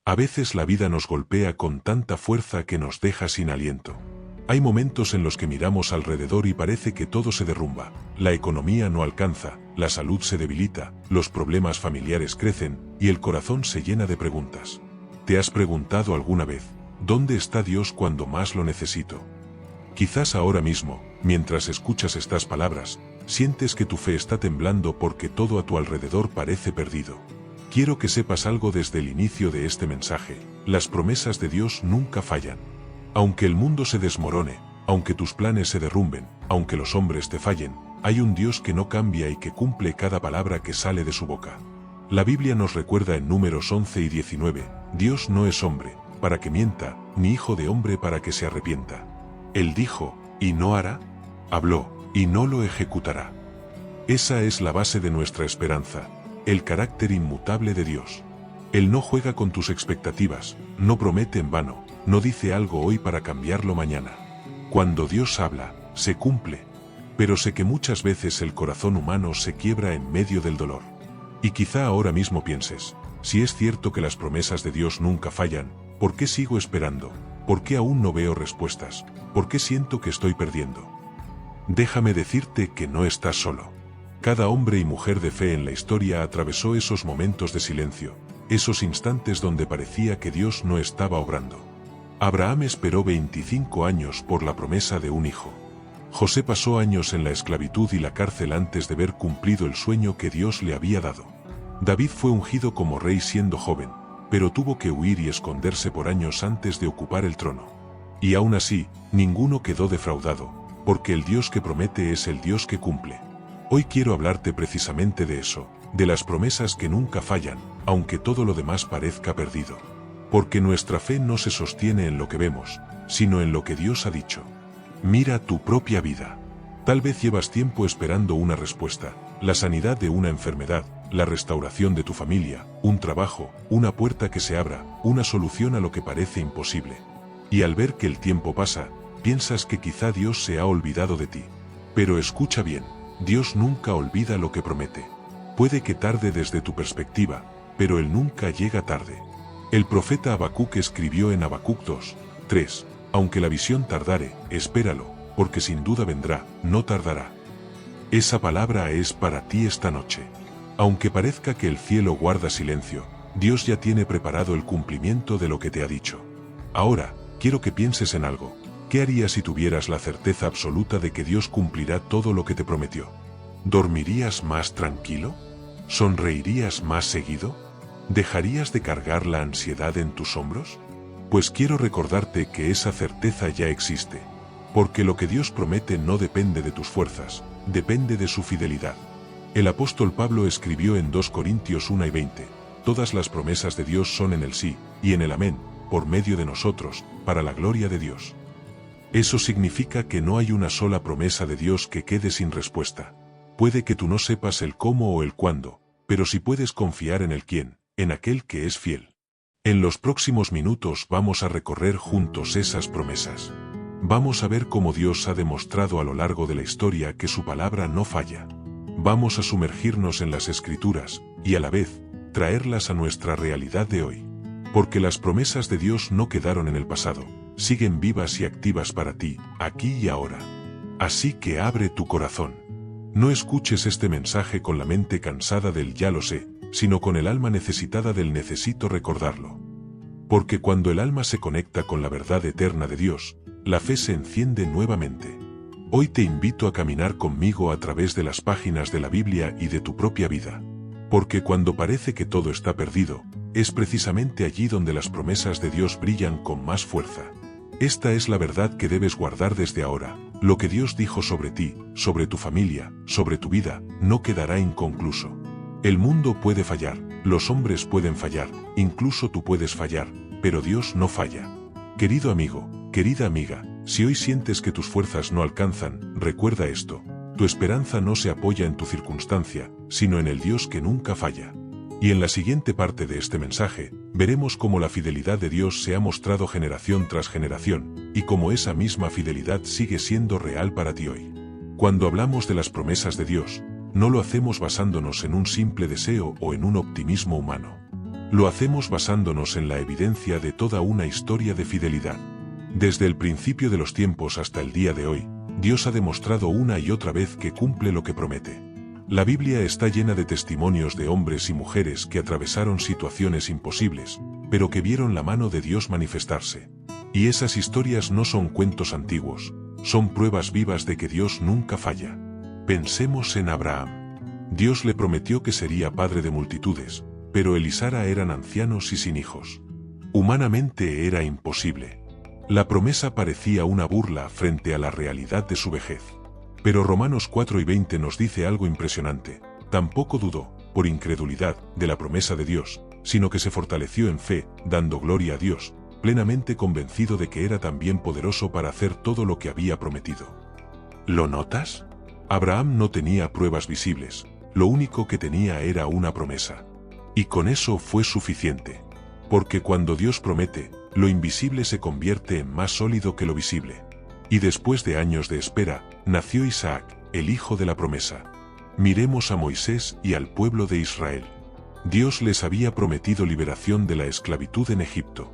A veces la vida nos golpea con tanta fuerza que nos deja sin aliento. Hay momentos en los que miramos alrededor y parece que todo se derrumba. La economía no alcanza, la salud se debilita, los problemas familiares crecen y el corazón se llena de preguntas. ¿Te has preguntado alguna vez, ¿dónde está Dios cuando más lo necesito? Quizás ahora mismo, mientras escuchas estas palabras, sientes que tu fe está temblando porque todo a tu alrededor parece perdido. Quiero que sepas algo desde el inicio de este mensaje: las promesas de Dios nunca fallan. Aunque el mundo se desmorone, aunque tus planes se derrumben, aunque los hombres te fallen, hay un Dios que no cambia y que cumple cada palabra que sale de su boca. La Biblia nos recuerda en Números 11 y 19, Dios no es hombre, para que mienta, ni hijo de hombre para que se arrepienta. Él dijo, y no hará; habló, y no lo ejecutará. Esa es la base de nuestra esperanza, el carácter inmutable de Dios. Él no juega con tus expectativas, no promete en vano, no dice algo hoy para cambiarlo mañana. Cuando Dios habla, se cumple. Pero sé que muchas veces el corazón humano se quiebra en medio del dolor. Y quizá ahora mismo pienses, si es cierto que las promesas de Dios nunca fallan, ¿por qué sigo esperando? ¿Por qué aún no veo respuestas? ¿Por qué siento que estoy perdiendo? Déjame decirte que no estás solo. Cada hombre y mujer de fe en la historia atravesó esos momentos de silencio, esos instantes donde parecía que Dios no estaba obrando. Abraham esperó 25 años por la promesa de un hijo. José pasó años en la esclavitud y la cárcel antes de ver cumplido el sueño que Dios le había dado. David fue ungido como rey siendo joven, pero tuvo que huir y esconderse por años antes de ocupar el trono. Y aún así, ninguno quedó defraudado, porque el Dios que promete es el Dios que cumple. Hoy quiero hablarte precisamente de eso, de las promesas que nunca fallan, aunque todo lo demás parezca perdido. Porque nuestra fe no se sostiene en lo que vemos, sino en lo que Dios ha dicho. Mira tu propia vida. Tal vez llevas tiempo esperando una respuesta, la sanidad de una enfermedad, la restauración de tu familia, un trabajo, una puerta que se abra, una solución a lo que parece imposible. Y al ver que el tiempo pasa, piensas que quizá Dios se ha olvidado de ti. Pero escucha bien, Dios nunca olvida lo que promete. Puede que tarde desde tu perspectiva, pero Él nunca llega tarde. El profeta Habacuc escribió en Habacuc 2:3, aunque la visión tardare, espéralo, porque sin duda vendrá, no tardará. Esa palabra es para ti esta noche. Aunque parezca que el cielo guarda silencio, Dios ya tiene preparado el cumplimiento de lo que te ha dicho. Ahora, quiero que pienses en algo. ¿Qué harías si tuvieras la certeza absoluta de que Dios cumplirá todo lo que te prometió? ¿Dormirías más tranquilo? ¿Sonreirías más seguido? ¿Dejarías de cargar la ansiedad en tus hombros? Pues quiero recordarte que esa certeza ya existe. Porque lo que Dios promete no depende de tus fuerzas, depende de su fidelidad. El apóstol Pablo escribió en 2 Corintios 1 y 20, todas las promesas de Dios son en el sí, y en el amén, por medio de nosotros, para la gloria de Dios. Eso significa que no hay una sola promesa de Dios que quede sin respuesta. Puede que tú no sepas el cómo o el cuándo, pero sí puedes confiar en el quién, en aquel que es fiel. En los próximos minutos vamos a recorrer juntos esas promesas. Vamos a ver cómo Dios ha demostrado a lo largo de la historia que su palabra no falla. Vamos a sumergirnos en las Escrituras, y a la vez, traerlas a nuestra realidad de hoy. Porque las promesas de Dios no quedaron en el pasado, siguen vivas y activas para ti, aquí y ahora. Así que abre tu corazón. No escuches este mensaje con la mente cansada del ya lo sé, sino con el alma necesitada del necesito recordarlo. Porque cuando el alma se conecta con la verdad eterna de Dios, la fe se enciende nuevamente. Hoy te invito a caminar conmigo a través de las páginas de la Biblia y de tu propia vida. Porque cuando parece que todo está perdido, es precisamente allí donde las promesas de Dios brillan con más fuerza. Esta es la verdad que debes guardar desde ahora. Lo que Dios dijo sobre ti, sobre tu familia, sobre tu vida, no quedará inconcluso. El mundo puede fallar, los hombres pueden fallar, incluso tú puedes fallar, pero Dios no falla. Querido amigo, querida amiga, si hoy sientes que tus fuerzas no alcanzan, recuerda esto: tu esperanza no se apoya en tu circunstancia, sino en el Dios que nunca falla. Y en la siguiente parte de este mensaje, veremos cómo la fidelidad de Dios se ha mostrado generación tras generación, y cómo esa misma fidelidad sigue siendo real para ti hoy. Cuando hablamos de las promesas de Dios, no lo hacemos basándonos en un simple deseo o en un optimismo humano. Lo hacemos basándonos en la evidencia de toda una historia de fidelidad. Desde el principio de los tiempos hasta el día de hoy, Dios ha demostrado una y otra vez que cumple lo que promete. La Biblia está llena de testimonios de hombres y mujeres que atravesaron situaciones imposibles, pero que vieron la mano de Dios manifestarse. Y esas historias no son cuentos antiguos, son pruebas vivas de que Dios nunca falla. Pensemos en Abraham. Dios le prometió que sería padre de multitudes, pero él y Sara eran ancianos y sin hijos. Humanamente era imposible. La promesa parecía una burla frente a la realidad de su vejez. Pero Romanos 4:20 nos dice algo impresionante. Tampoco dudó, por incredulidad, de la promesa de Dios, sino que se fortaleció en fe, dando gloria a Dios, plenamente convencido de que era también poderoso para hacer todo lo que había prometido. ¿Lo notas? Abraham no tenía pruebas visibles, lo único que tenía era una promesa. Y con eso fue suficiente. Porque cuando Dios promete, lo invisible se convierte en más sólido que lo visible. Y después de años de espera, nació Isaac, el hijo de la promesa. Miremos a Moisés y al pueblo de Israel. Dios les había prometido liberación de la esclavitud en Egipto.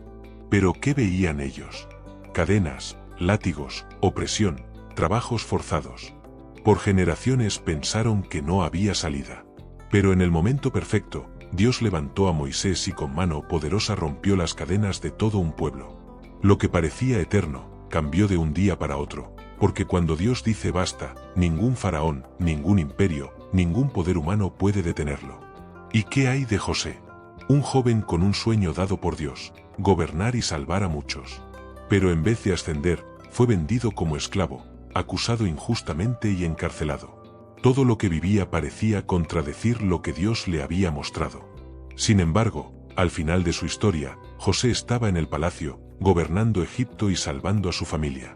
Pero ¿qué veían ellos? Cadenas, látigos, opresión, trabajos forzados. Por generaciones pensaron que no había salida. Pero en el momento perfecto, Dios levantó a Moisés y con mano poderosa rompió las cadenas de todo un pueblo. Lo que parecía eterno, cambió de un día para otro, porque cuando Dios dice basta, ningún faraón, ningún imperio, ningún poder humano puede detenerlo. ¿Y qué hay de José? Un joven con un sueño dado por Dios, gobernar y salvar a muchos. Pero en vez de ascender, fue vendido como esclavo, acusado injustamente y encarcelado. Todo lo que vivía parecía contradecir lo que Dios le había mostrado. Sin embargo, al final de su historia, José estaba en el palacio, gobernando Egipto y salvando a su familia.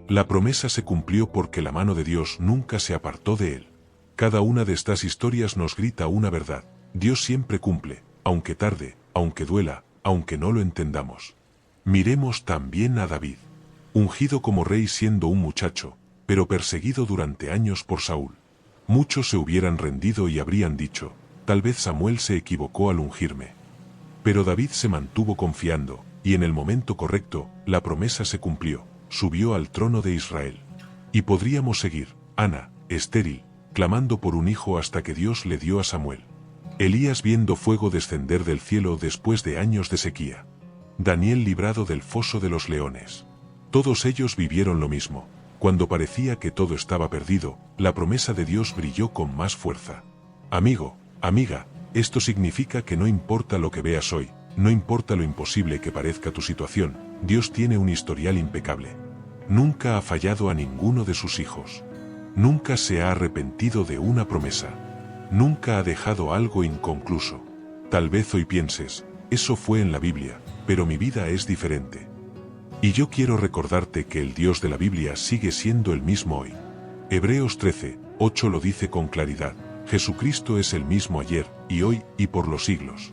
La promesa se cumplió porque la mano de Dios nunca se apartó de él. Cada una de estas historias nos grita una verdad: Dios siempre cumple, aunque tarde, aunque duela, aunque no lo entendamos. Miremos también a David, ungido como rey siendo un muchacho, pero perseguido durante años por Saúl. Muchos se hubieran rendido y habrían dicho, tal vez Samuel se equivocó al ungirme. Pero David se mantuvo confiando, y en el momento correcto, la promesa se cumplió, subió al trono de Israel. Y podríamos seguir, Ana, estéril, clamando por un hijo hasta que Dios le dio a Samuel. Elías viendo fuego descender del cielo después de años de sequía. Daniel librado del foso de los leones. Todos ellos vivieron lo mismo. Cuando parecía que todo estaba perdido, la promesa de Dios brilló con más fuerza. Amigo, amiga, esto significa que no importa lo que veas hoy, no importa lo imposible que parezca tu situación, Dios tiene un historial impecable. Nunca ha fallado a ninguno de sus hijos. Nunca se ha arrepentido de una promesa. Nunca ha dejado algo inconcluso. Tal vez hoy pienses, eso fue en la Biblia, pero mi vida es diferente. Y yo quiero recordarte que el Dios de la Biblia sigue siendo el mismo hoy. Hebreos 13:8 lo dice con claridad: Jesucristo es el mismo ayer, y hoy, y por los siglos.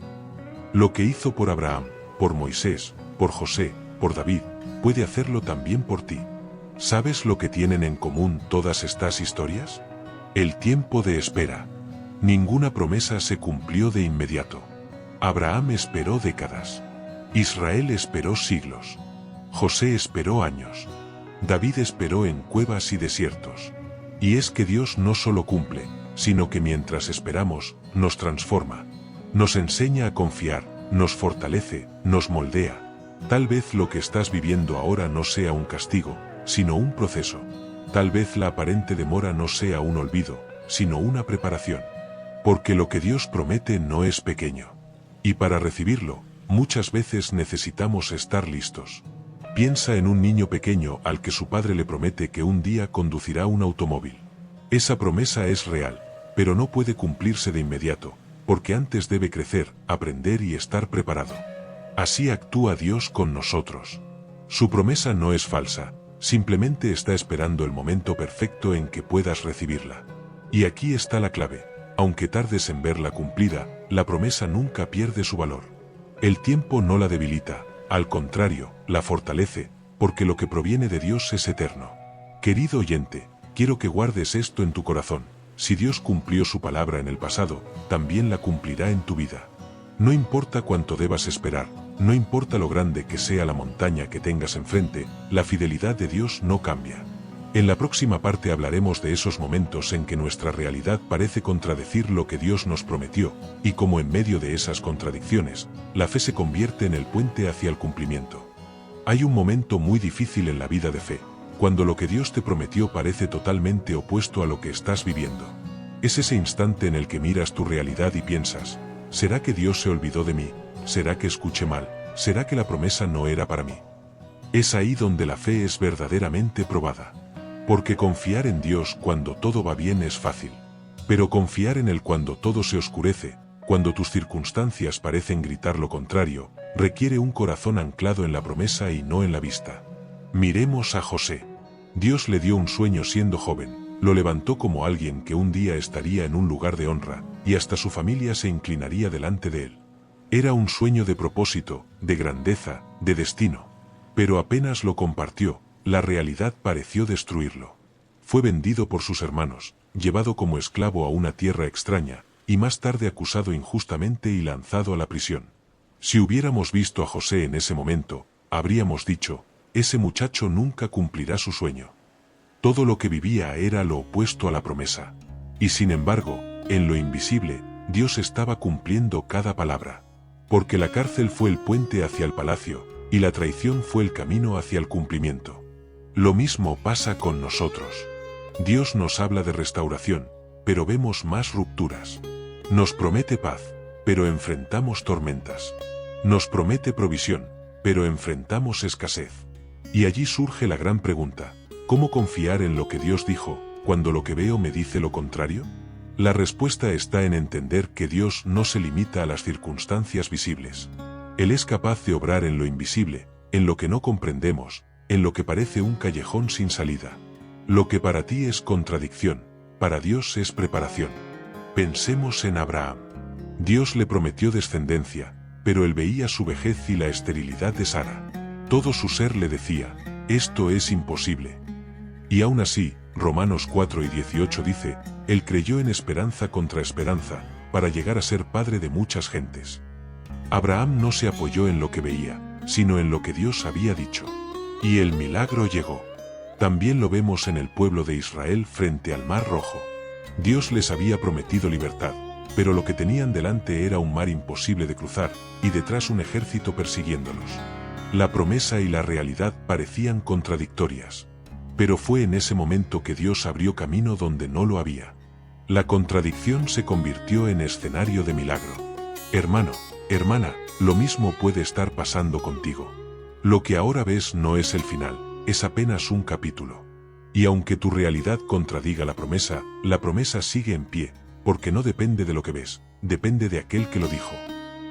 Lo que hizo por Abraham, por Moisés, por José, por David, puede hacerlo también por ti. ¿Sabes lo que tienen en común todas estas historias? El tiempo de espera. Ninguna promesa se cumplió de inmediato. Abraham esperó décadas. Israel esperó siglos. José esperó años. David esperó en cuevas y desiertos. Y es que Dios no solo cumple, sino que mientras esperamos, nos transforma. Nos enseña a confiar, nos fortalece, nos moldea. Tal vez lo que estás viviendo ahora no sea un castigo, sino un proceso. Tal vez la aparente demora no sea un olvido, sino una preparación. Porque lo que Dios promete no es pequeño. Y para recibirlo, muchas veces necesitamos estar listos. Piensa en un niño pequeño al que su padre le promete que un día conducirá un automóvil. Esa promesa es real, pero no puede cumplirse de inmediato, porque antes debe crecer, aprender y estar preparado. Así actúa Dios con nosotros. Su promesa no es falsa, simplemente está esperando el momento perfecto en que puedas recibirla. Y aquí está la clave: aunque tardes en verla cumplida, la promesa nunca pierde su valor. El tiempo no la debilita, al contrario, la fortalece, porque lo que proviene de Dios es eterno. Querido oyente, quiero que guardes esto en tu corazón: si Dios cumplió su palabra en el pasado, también la cumplirá en tu vida. No importa cuánto debas esperar, no importa lo grande que sea la montaña que tengas enfrente, la fidelidad de Dios no cambia. En la próxima parte hablaremos de esos momentos en que nuestra realidad parece contradecir lo que Dios nos prometió, y cómo en medio de esas contradicciones, la fe se convierte en el puente hacia el cumplimiento. Hay un momento muy difícil en la vida de fe, cuando lo que Dios te prometió parece totalmente opuesto a lo que estás viviendo. Es ese instante en el que miras tu realidad y piensas, ¿será que Dios se olvidó de mí? ¿Será que escuché mal? ¿Será que la promesa no era para mí? Es ahí donde la fe es verdaderamente probada. Porque confiar en Dios cuando todo va bien es fácil. Pero confiar en Él cuando todo se oscurece, cuando tus circunstancias parecen gritar lo contrario, requiere un corazón anclado en la promesa y no en la vista. Miremos a José. Dios le dio un sueño siendo joven, lo levantó como alguien que un día estaría en un lugar de honra, y hasta su familia se inclinaría delante de él. Era un sueño de propósito, de grandeza, de destino. Pero apenas lo compartió, la realidad pareció destruirlo. Fue vendido por sus hermanos, llevado como esclavo a una tierra extraña, y más tarde acusado injustamente y lanzado a la prisión. Si hubiéramos visto a José en ese momento, habríamos dicho, ese muchacho nunca cumplirá su sueño. Todo lo que vivía era lo opuesto a la promesa. Y sin embargo, en lo invisible, Dios estaba cumpliendo cada palabra. Porque la cárcel fue el puente hacia el palacio, y la traición fue el camino hacia el cumplimiento. Lo mismo pasa con nosotros. Dios nos habla de restauración, pero vemos más rupturas. Nos promete paz, pero enfrentamos tormentas. Nos promete provisión, pero enfrentamos escasez. Y allí surge la gran pregunta, ¿cómo confiar en lo que Dios dijo, cuando lo que veo me dice lo contrario? La respuesta está en entender que Dios no se limita a las circunstancias visibles. Él es capaz de obrar en lo invisible, en lo que no comprendemos, en lo que parece un callejón sin salida. Lo que para ti es contradicción, para Dios es preparación. Pensemos en Abraham. Dios le prometió descendencia, pero él veía su vejez y la esterilidad de Sara. Todo su ser le decía, esto es imposible. Y aún así, Romanos 4:18 dice, él creyó en esperanza contra esperanza, para llegar a ser padre de muchas gentes. Abraham no se apoyó en lo que veía, sino en lo que Dios había dicho. Y el milagro llegó. También lo vemos en el pueblo de Israel frente al Mar Rojo. Dios les había prometido libertad, pero lo que tenían delante era un mar imposible de cruzar, y detrás un ejército persiguiéndolos. La promesa y la realidad parecían contradictorias. Pero fue en ese momento que Dios abrió camino donde no lo había. La contradicción se convirtió en escenario de milagro. Hermano, hermana, lo mismo puede estar pasando contigo. Lo que ahora ves no es el final, es apenas un capítulo. Y aunque tu realidad contradiga la promesa sigue en pie, porque no depende de lo que ves, depende de aquel que lo dijo.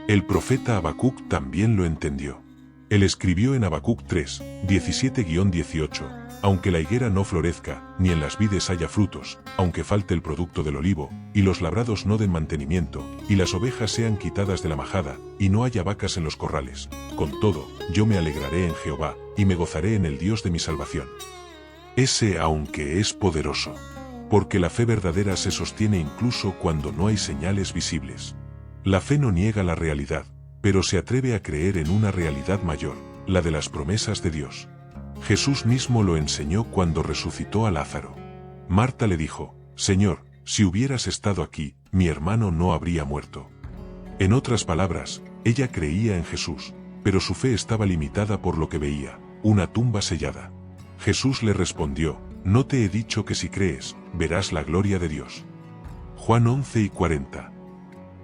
El profeta Habacuc también lo entendió. Él escribió en Habacuc 3, 17-18, aunque la higuera no florezca, ni en las vides haya frutos, aunque falte el producto del olivo, y los labrados no den mantenimiento, y las ovejas sean quitadas de la majada, y no haya vacas en los corrales, con todo, yo me alegraré en Jehová, y me gozaré en el Dios de mi salvación. Ese aunque es poderoso. Porque la fe verdadera se sostiene incluso cuando no hay señales visibles. La fe no niega la realidad, pero se atreve a creer en una realidad mayor, la de las promesas de Dios. Jesús mismo lo enseñó cuando resucitó a Lázaro. Marta le dijo, Señor, si hubieras estado aquí, mi hermano no habría muerto. En otras palabras, ella creía en Jesús, pero su fe estaba limitada por lo que veía, una tumba sellada. Jesús le respondió, no te he dicho que si crees, verás la gloria de Dios. Juan 11:40.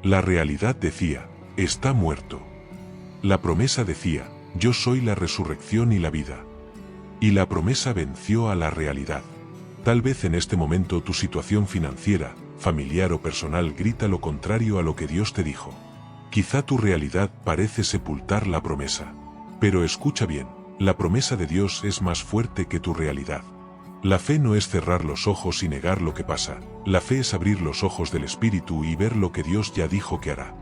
La realidad decía, está muerto. La promesa decía, yo soy la resurrección y la vida. Y la promesa venció a la realidad. Tal vez en este momento tu situación financiera, familiar o personal grita lo contrario a lo que Dios te dijo. Quizá tu realidad parece sepultar la promesa. Pero escucha bien, la promesa de Dios es más fuerte que tu realidad. La fe no es cerrar los ojos y negar lo que pasa, la fe es abrir los ojos del Espíritu y ver lo que Dios ya dijo que hará.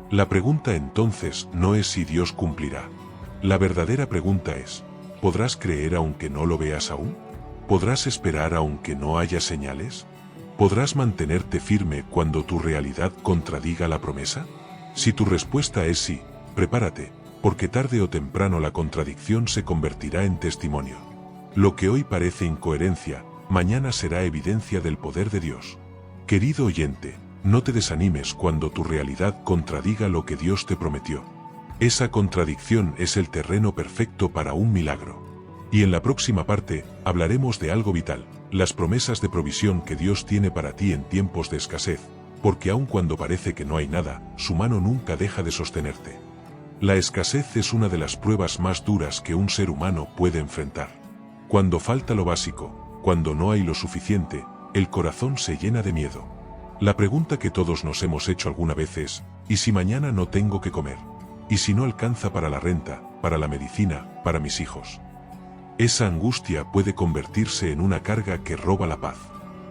La pregunta entonces no es si Dios cumplirá. La verdadera pregunta es, ¿podrás creer aunque no lo veas aún? ¿Podrás esperar aunque no haya señales? ¿Podrás mantenerte firme cuando tu realidad contradiga la promesa? Si tu respuesta es sí, prepárate, porque tarde o temprano la contradicción se convertirá en testimonio. Lo que hoy parece incoherencia, mañana será evidencia del poder de Dios. Querido oyente, no te desanimes cuando tu realidad contradiga lo que Dios te prometió. Esa contradicción es el terreno perfecto para un milagro. Y en la próxima parte, hablaremos de algo vital, las promesas de provisión que Dios tiene para ti en tiempos de escasez, porque aun cuando parece que no hay nada, su mano nunca deja de sostenerte. La escasez es una de las pruebas más duras que un ser humano puede enfrentar. Cuando falta lo básico, cuando no hay lo suficiente, el corazón se llena de miedo. La pregunta que todos nos hemos hecho alguna vez es, ¿y si mañana no tengo que comer? ¿Y si no alcanza para la renta, para la medicina, para mis hijos? Esa angustia puede convertirse en una carga que roba la paz.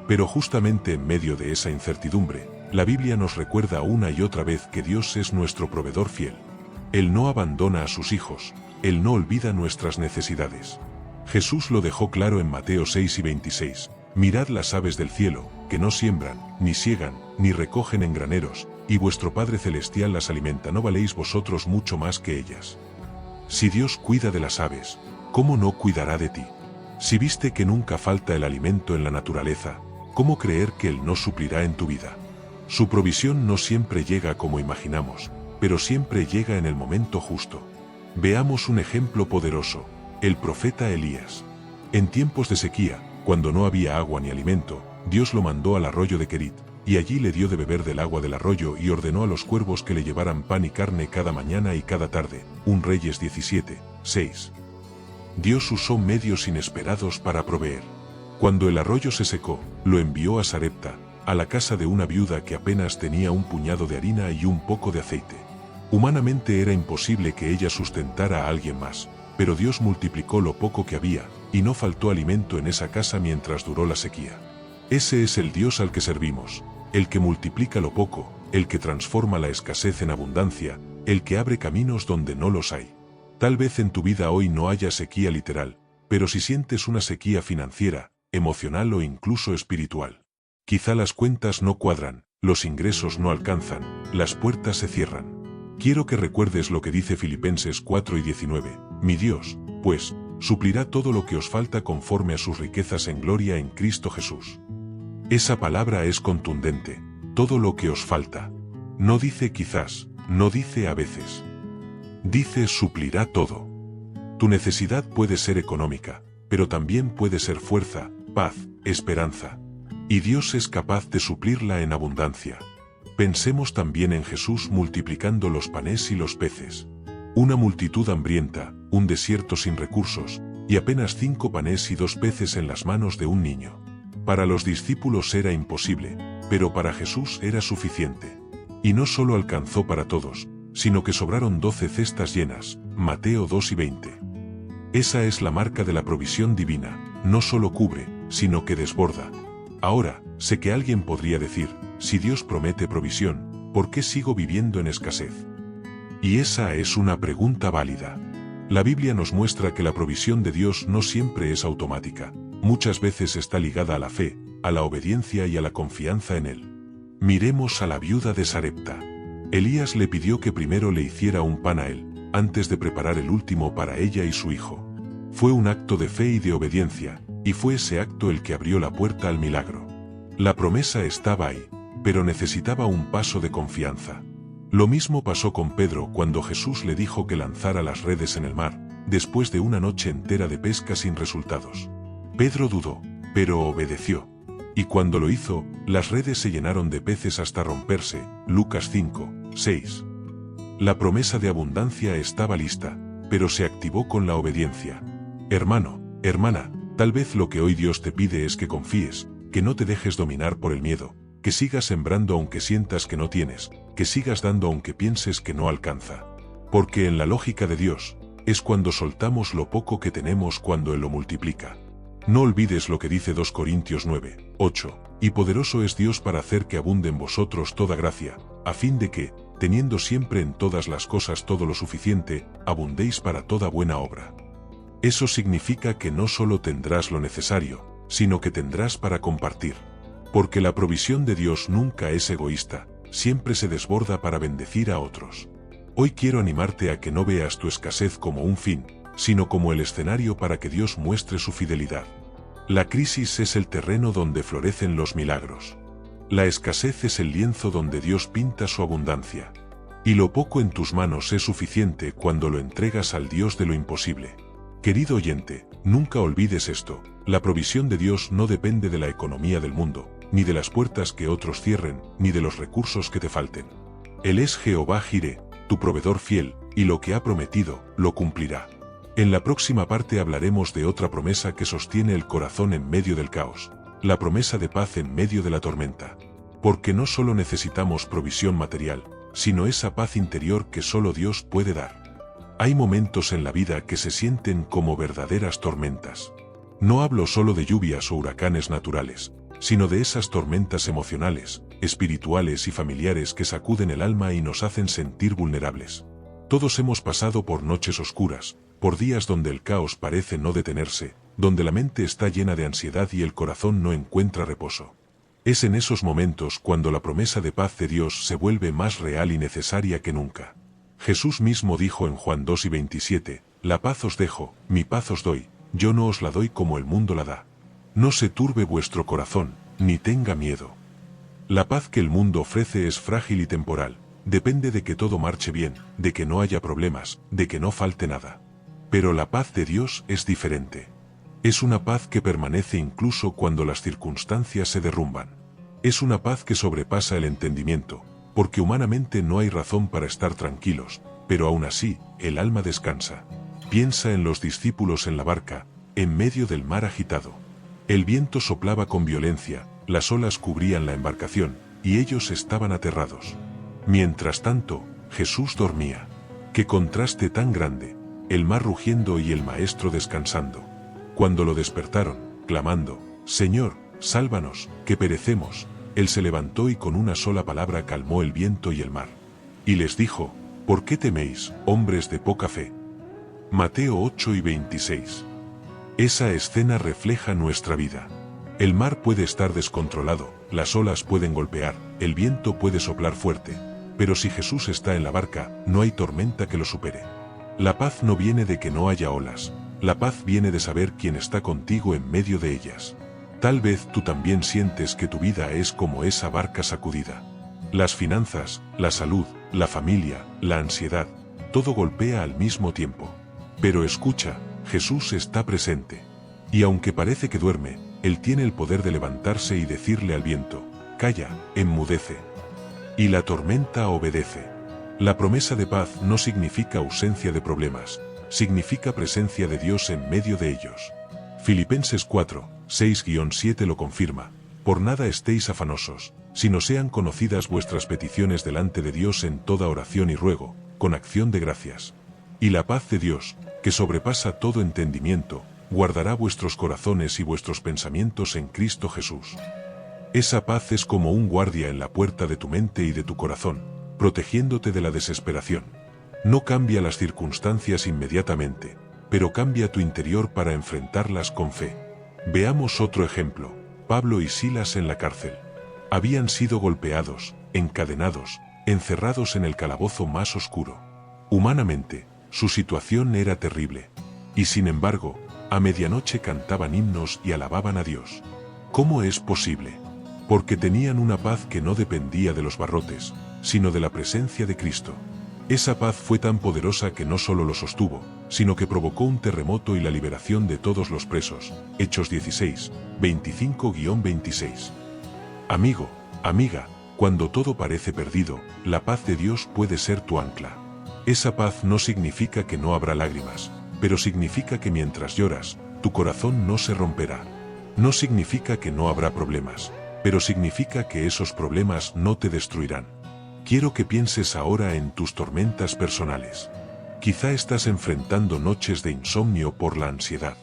Pero justamente en medio de esa incertidumbre, la Biblia nos recuerda una y otra vez que Dios es nuestro proveedor fiel. Él no abandona a sus hijos, Él no olvida nuestras necesidades. Jesús lo dejó claro en Mateo 6 y 26. Mirad las aves del cielo, que no siembran, ni siegan, ni recogen en graneros, y vuestro Padre Celestial las alimenta. ¿No valéis vosotros mucho más que ellas? Si Dios cuida de las aves, ¿cómo no cuidará de ti? Si viste que nunca falta el alimento en la naturaleza, ¿cómo creer que Él no suplirá en tu vida? Su provisión no siempre llega como imaginamos, pero siempre llega en el momento justo. Veamos un ejemplo poderoso, el profeta Elías. En tiempos de sequía, cuando no había agua ni alimento, Dios lo mandó al arroyo de Querit, y allí le dio de beber del agua del arroyo y ordenó a los cuervos que le llevaran pan y carne cada mañana y cada tarde. 1 Reyes 17, 6. Dios usó medios inesperados para proveer. Cuando el arroyo se secó, lo envió a Sarepta, a la casa de una viuda que apenas tenía un puñado de harina y un poco de aceite. Humanamente era imposible que ella sustentara a alguien más, pero Dios multiplicó lo poco que había, y no faltó alimento en esa casa mientras duró la sequía. Ese es el Dios al que servimos, el que multiplica lo poco, el que transforma la escasez en abundancia, el que abre caminos donde no los hay. Tal vez en tu vida hoy no haya sequía literal, pero si sientes una sequía financiera, emocional o incluso espiritual. Quizá las cuentas no cuadran, los ingresos no alcanzan, las puertas se cierran. Quiero que recuerdes lo que dice Filipenses 4 y 19, mi Dios, pues, suplirá todo lo que os falta conforme a sus riquezas en gloria en Cristo Jesús. Esa palabra es contundente, todo lo que os falta. No dice quizás, no dice a veces. Dice suplirá todo. Tu necesidad puede ser económica, pero también puede ser fuerza, paz, esperanza. Y Dios es capaz de suplirla en abundancia. Pensemos también en Jesús multiplicando los panes y los peces. Una multitud hambrienta, un desierto sin recursos, y apenas 5 panes y 2 peces en las manos de un niño. Para los discípulos era imposible, pero para Jesús era suficiente. Y no solo alcanzó para todos, sino que sobraron 12 cestas llenas, Mateo 2 y 20. Esa es la marca de la provisión divina, no solo cubre, sino que desborda. Ahora, sé que alguien podría decir, si Dios promete provisión, ¿por qué sigo viviendo en escasez? Y esa es una pregunta válida. La Biblia nos muestra que la provisión de Dios no siempre es automática, muchas veces está ligada a la fe, a la obediencia y a la confianza en Él. Miremos a la viuda de Sarepta. Elías le pidió que primero le hiciera un pan a él, antes de preparar el último para ella y su hijo. Fue un acto de fe y de obediencia, y fue ese acto el que abrió la puerta al milagro. La promesa estaba ahí, pero necesitaba un paso de confianza. Lo mismo pasó con Pedro cuando Jesús le dijo que lanzara las redes en el mar, después de una noche entera de pesca sin resultados. Pedro dudó, pero obedeció. Y cuando lo hizo, las redes se llenaron de peces hasta romperse. Lucas 5, 6. La promesa de abundancia estaba lista, pero se activó con la obediencia. Hermano, hermana, tal vez lo que hoy Dios te pide es que confíes, que no te dejes dominar por el miedo, que sigas sembrando aunque sientas que no tienes, que sigas dando aunque pienses que no alcanza. Porque en la lógica de Dios, es cuando soltamos lo poco que tenemos cuando Él lo multiplica. No olvides lo que dice 2 Corintios 9, 8, y poderoso es Dios para hacer que abunde en vosotros toda gracia, a fin de que, teniendo siempre en todas las cosas todo lo suficiente, abundéis para toda buena obra. Eso significa que no solo tendrás lo necesario, sino que tendrás para compartir. Porque la provisión de Dios nunca es egoísta, siempre se desborda para bendecir a otros. Hoy quiero animarte a que no veas tu escasez como un fin, sino como el escenario para que Dios muestre su fidelidad. La crisis es el terreno donde florecen los milagros. La escasez es el lienzo donde Dios pinta su abundancia. Y lo poco en tus manos es suficiente cuando lo entregas al Dios de lo imposible. Querido oyente, nunca olvides esto: la provisión de Dios no depende de la economía del mundo, ni de las puertas que otros cierren, ni de los recursos que te falten. Él es Jehová Jireh, tu proveedor fiel, y lo que ha prometido, lo cumplirá. En la próxima parte hablaremos de otra promesa que sostiene el corazón en medio del caos, la promesa de paz en medio de la tormenta. Porque no solo necesitamos provisión material, sino esa paz interior que solo Dios puede dar. Hay momentos en la vida que se sienten como verdaderas tormentas. No hablo solo de lluvias o huracanes naturales, sino de esas tormentas emocionales, espirituales y familiares que sacuden el alma y nos hacen sentir vulnerables. Todos hemos pasado por noches oscuras, por días donde el caos parece no detenerse, donde la mente está llena de ansiedad y el corazón no encuentra reposo. Es en esos momentos cuando la promesa de paz de Dios se vuelve más real y necesaria que nunca. Jesús mismo dijo en Juan 2:27, «La paz os dejo, mi paz os doy, yo no os la doy como el mundo la da. No se turbe vuestro corazón, ni tenga miedo». La paz que el mundo ofrece es frágil y temporal, depende de que todo marche bien, de que no haya problemas, de que no falte nada. Pero la paz de Dios es diferente. Es una paz que permanece incluso cuando las circunstancias se derrumban. Es una paz que sobrepasa el entendimiento, porque humanamente no hay razón para estar tranquilos, pero aún así, el alma descansa. Piensa en los discípulos en la barca, en medio del mar agitado. El viento soplaba con violencia, las olas cubrían la embarcación, y ellos estaban aterrados. Mientras tanto, Jesús dormía. ¡Qué contraste tan grande! El mar rugiendo y el maestro descansando. Cuando lo despertaron, clamando, «Señor, sálvanos, que perecemos», él se levantó y con una sola palabra calmó el viento y el mar. Y les dijo, «¿Por qué teméis, hombres de poca fe?». Mateo 8:26. Esa escena refleja nuestra vida. El mar puede estar descontrolado, las olas pueden golpear, el viento puede soplar fuerte, pero si Jesús está en la barca, no hay tormenta que lo supere. La paz no viene de que no haya olas, la paz viene de saber quién está contigo en medio de ellas. Tal vez tú también sientes que tu vida es como esa barca sacudida. Las finanzas, la salud, la familia, la ansiedad, todo golpea al mismo tiempo. Pero escucha, Jesús está presente. Y aunque parece que duerme, Él tiene el poder de levantarse y decirle al viento, «Calla, enmudece». Y la tormenta obedece. La promesa de paz no significa ausencia de problemas, significa presencia de Dios en medio de ellos. Filipenses 4:6-7 lo confirma, «Por nada estéis afanosos, sino sean conocidas vuestras peticiones delante de Dios en toda oración y ruego, con acción de gracias. Y la paz de Dios, que sobrepasa todo entendimiento, guardará vuestros corazones y vuestros pensamientos en Cristo Jesús». Esa paz es como un guardia en la puerta de tu mente y de tu corazón, protegiéndote de la desesperación. No cambia las circunstancias inmediatamente, pero cambia tu interior para enfrentarlas con fe. Veamos otro ejemplo: Pablo y Silas en la cárcel. Habían sido golpeados, encadenados, encerrados en el calabozo más oscuro. Humanamente, su situación era terrible. Y sin embargo, a medianoche cantaban himnos y alababan a Dios. ¿Cómo es posible? Porque tenían una paz que no dependía de los barrotes, sino de la presencia de Cristo. Esa paz fue tan poderosa que no solo lo sostuvo, sino que provocó un terremoto y la liberación de todos los presos. Hechos 16:25-26. Amigo, amiga, cuando todo parece perdido, la paz de Dios puede ser tu ancla. Esa paz no significa que no habrá lágrimas, pero significa que mientras lloras, tu corazón no se romperá. No significa que no habrá problemas, pero significa que esos problemas no te destruirán. Quiero que pienses ahora en tus tormentas personales. Quizá estás enfrentando noches de insomnio por la ansiedad.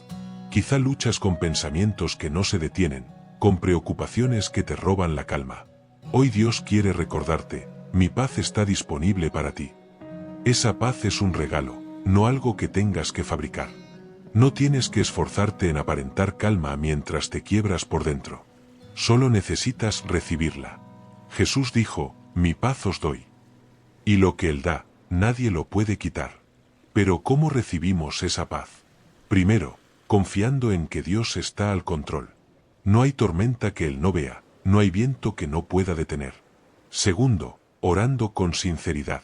Quizá luchas con pensamientos que no se detienen, con preocupaciones que te roban la calma. Hoy Dios quiere recordarte, mi paz está disponible para ti. Esa paz es un regalo, no algo que tengas que fabricar. No tienes que esforzarte en aparentar calma mientras te quiebras por dentro. Solo necesitas recibirla. Jesús dijo, mi paz os doy. Y lo que Él da, nadie lo puede quitar. Pero ¿cómo recibimos esa paz? Primero, confiando en que Dios está al control. No hay tormenta que Él no vea, no hay viento que no pueda detener. Segundo, orando con sinceridad.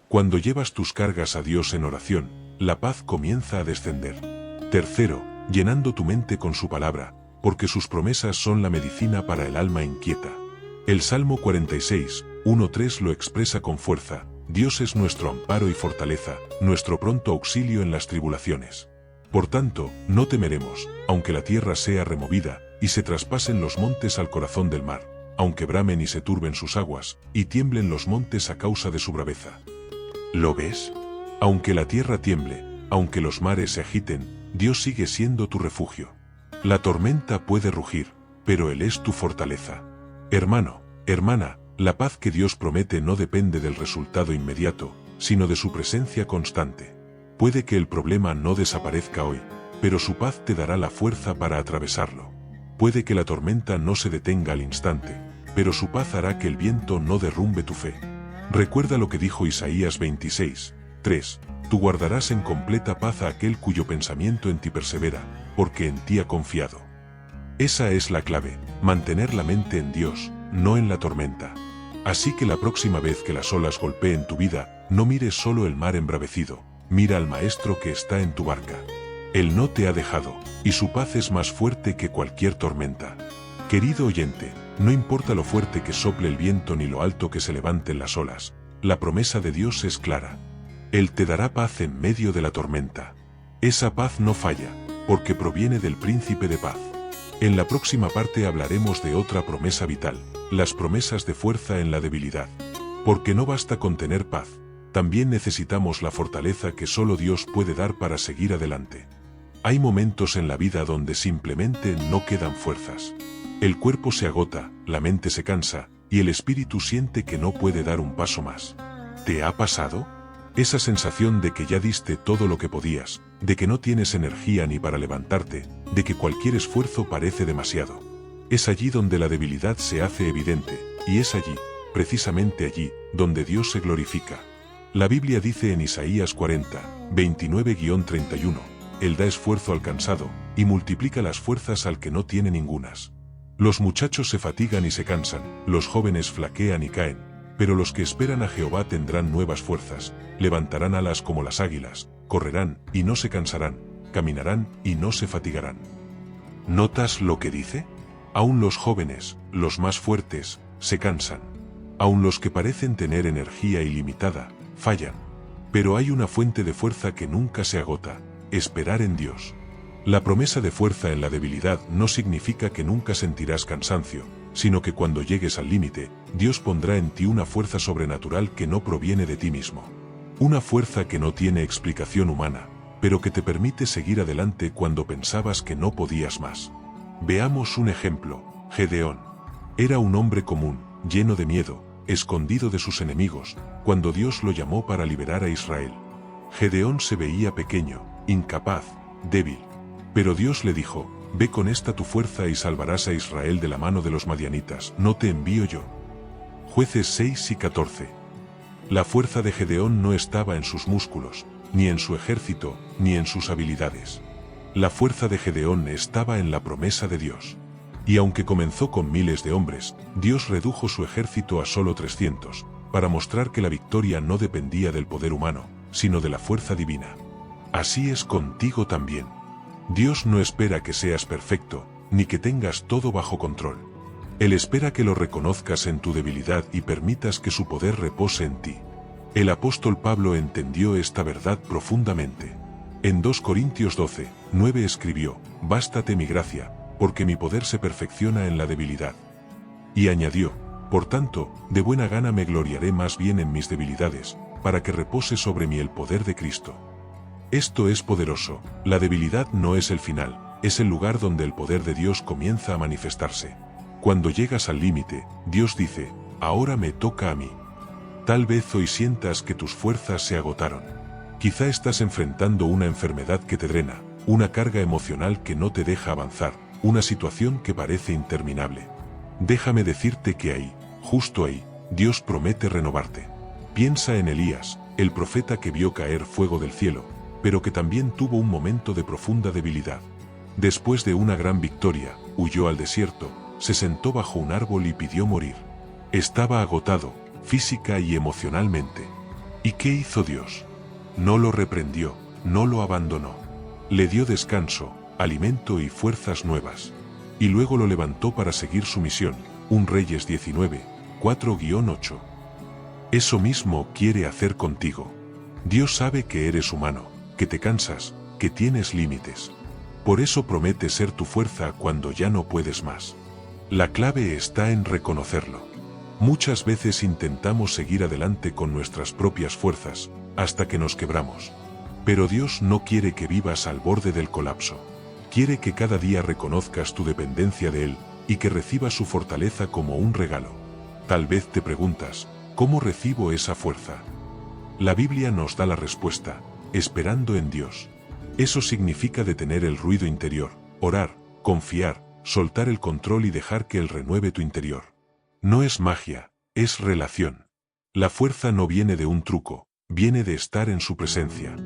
Cuando llevas tus cargas a Dios en oración, la paz comienza a descender. Tercero, llenando tu mente con su palabra, porque sus promesas son la medicina para el alma inquieta. El Salmo 46, 1-3 lo expresa con fuerza: Dios es nuestro amparo y fortaleza, nuestro pronto auxilio en las tribulaciones. Por tanto, no temeremos, aunque la tierra sea removida, y se traspasen los montes al corazón del mar, aunque bramen y se turben sus aguas, y tiemblen los montes a causa de su braveza. ¿Lo ves? Aunque la tierra tiemble, aunque los mares se agiten, Dios sigue siendo tu refugio. La tormenta puede rugir, pero Él es tu fortaleza. Hermano, hermana, la paz que Dios promete no depende del resultado inmediato, sino de su presencia constante. Puede que el problema no desaparezca hoy, pero su paz te dará la fuerza para atravesarlo. Puede que la tormenta no se detenga al instante, pero su paz hará que el viento no derrumbe tu fe. Recuerda lo que dijo Isaías 26, 3: Tú guardarás en completa paz a aquel cuyo pensamiento en ti persevera, porque en ti ha confiado. Esa es la clave, mantener la mente en Dios, no en la tormenta. Así que la próxima vez que las olas golpeen tu vida, no mires solo el mar embravecido, mira al Maestro que está en tu barca. Él no te ha dejado, y su paz es más fuerte que cualquier tormenta. Querido oyente, no importa lo fuerte que sople el viento ni lo alto que se levanten las olas, la promesa de Dios es clara. Él te dará paz en medio de la tormenta. Esa paz no falla, porque proviene del Príncipe de Paz. En la próxima parte hablaremos de otra promesa vital, las promesas de fuerza en la debilidad. Porque no basta con tener paz, también necesitamos la fortaleza que solo Dios puede dar para seguir adelante. Hay momentos en la vida donde simplemente no quedan fuerzas. El cuerpo se agota, la mente se cansa, y el espíritu siente que no puede dar un paso más. ¿Te ha pasado? Esa sensación de que ya diste todo lo que podías, de que no tienes energía ni para levantarte, de que cualquier esfuerzo parece demasiado. Es allí donde la debilidad se hace evidente, y es allí, precisamente allí, donde Dios se glorifica. La Biblia dice en Isaías 40, 29-31, Él da esfuerzo al cansado, y multiplica las fuerzas al que no tiene ningunas. Los muchachos se fatigan y se cansan, los jóvenes flaquean y caen, pero los que esperan a Jehová tendrán nuevas fuerzas, levantarán alas como las águilas, correrán y no se cansarán, caminarán y no se fatigarán. ¿Notas lo que dice? Aún los jóvenes, los más fuertes, se cansan. Aún los que parecen tener energía ilimitada, fallan. Pero hay una fuente de fuerza que nunca se agota: esperar en Dios. La promesa de fuerza en la debilidad no significa que nunca sentirás cansancio, sino que cuando llegues al límite, Dios pondrá en ti una fuerza sobrenatural que no proviene de ti mismo. Una fuerza que no tiene explicación humana, pero que te permite seguir adelante cuando pensabas que no podías más. Veamos un ejemplo. Gedeón. Era un hombre común, lleno de miedo, escondido de sus enemigos, cuando Dios lo llamó para liberar a Israel. Gedeón se veía pequeño, incapaz, débil. Pero Dios le dijo: ve con esta tu fuerza y salvarás a Israel de la mano de los madianitas, ¿no te envío yo? Jueces 6 y 14. La fuerza de Gedeón no estaba en sus músculos, ni en su ejército, ni en sus habilidades. La fuerza de Gedeón estaba en la promesa de Dios. Y aunque comenzó con miles de hombres, Dios redujo su ejército a solo 300, para mostrar que la victoria no dependía del poder humano, sino de la fuerza divina. Así es contigo también. Dios no espera que seas perfecto, ni que tengas todo bajo control. Él espera que lo reconozcas en tu debilidad y permitas que su poder repose en ti. El apóstol Pablo entendió esta verdad profundamente. En 2 Corintios 12, 9 escribió: bástate mi gracia, porque mi poder se perfecciona en la debilidad. Y añadió: por tanto, de buena gana me gloriaré más bien en mis debilidades, para que repose sobre mí el poder de Cristo. Esto es poderoso. La debilidad no es el final, es el lugar donde el poder de Dios comienza a manifestarse. Cuando llegas al límite, Dios dice: ahora me toca a mí. Tal vez hoy sientas que tus fuerzas se agotaron. Quizá estás enfrentando una enfermedad que te drena, una carga emocional que no te deja avanzar, una situación que parece interminable. Déjame decirte que ahí, justo ahí, Dios promete renovarte. Piensa en Elías, el profeta que vio caer fuego del cielo, pero que también tuvo un momento de profunda debilidad. Después de una gran victoria, huyó al desierto, se sentó bajo un árbol y pidió morir. Estaba agotado, física y emocionalmente. ¿Y qué hizo Dios? No lo reprendió, no lo abandonó. Le dio descanso, alimento y fuerzas nuevas. Y luego lo levantó para seguir su misión. 1 Reyes 19, 4-8. Eso mismo quiere hacer contigo. Dios sabe que eres humano, que te cansas, que tienes límites. Por eso promete ser tu fuerza cuando ya no puedes más. La clave está en reconocerlo. Muchas veces intentamos seguir adelante con nuestras propias fuerzas, hasta que nos quebramos. Pero Dios no quiere que vivas al borde del colapso. Quiere que cada día reconozcas tu dependencia de Él, y que recibas su fortaleza como un regalo. Tal vez te preguntas, ¿cómo recibo esa fuerza? La Biblia nos da la respuesta, esperando en Dios. Eso significa detener el ruido interior, orar, confiar, soltar el control y dejar que Él renueve tu interior. No es magia, es relación. La fuerza no viene de un truco, viene de estar en su presencia.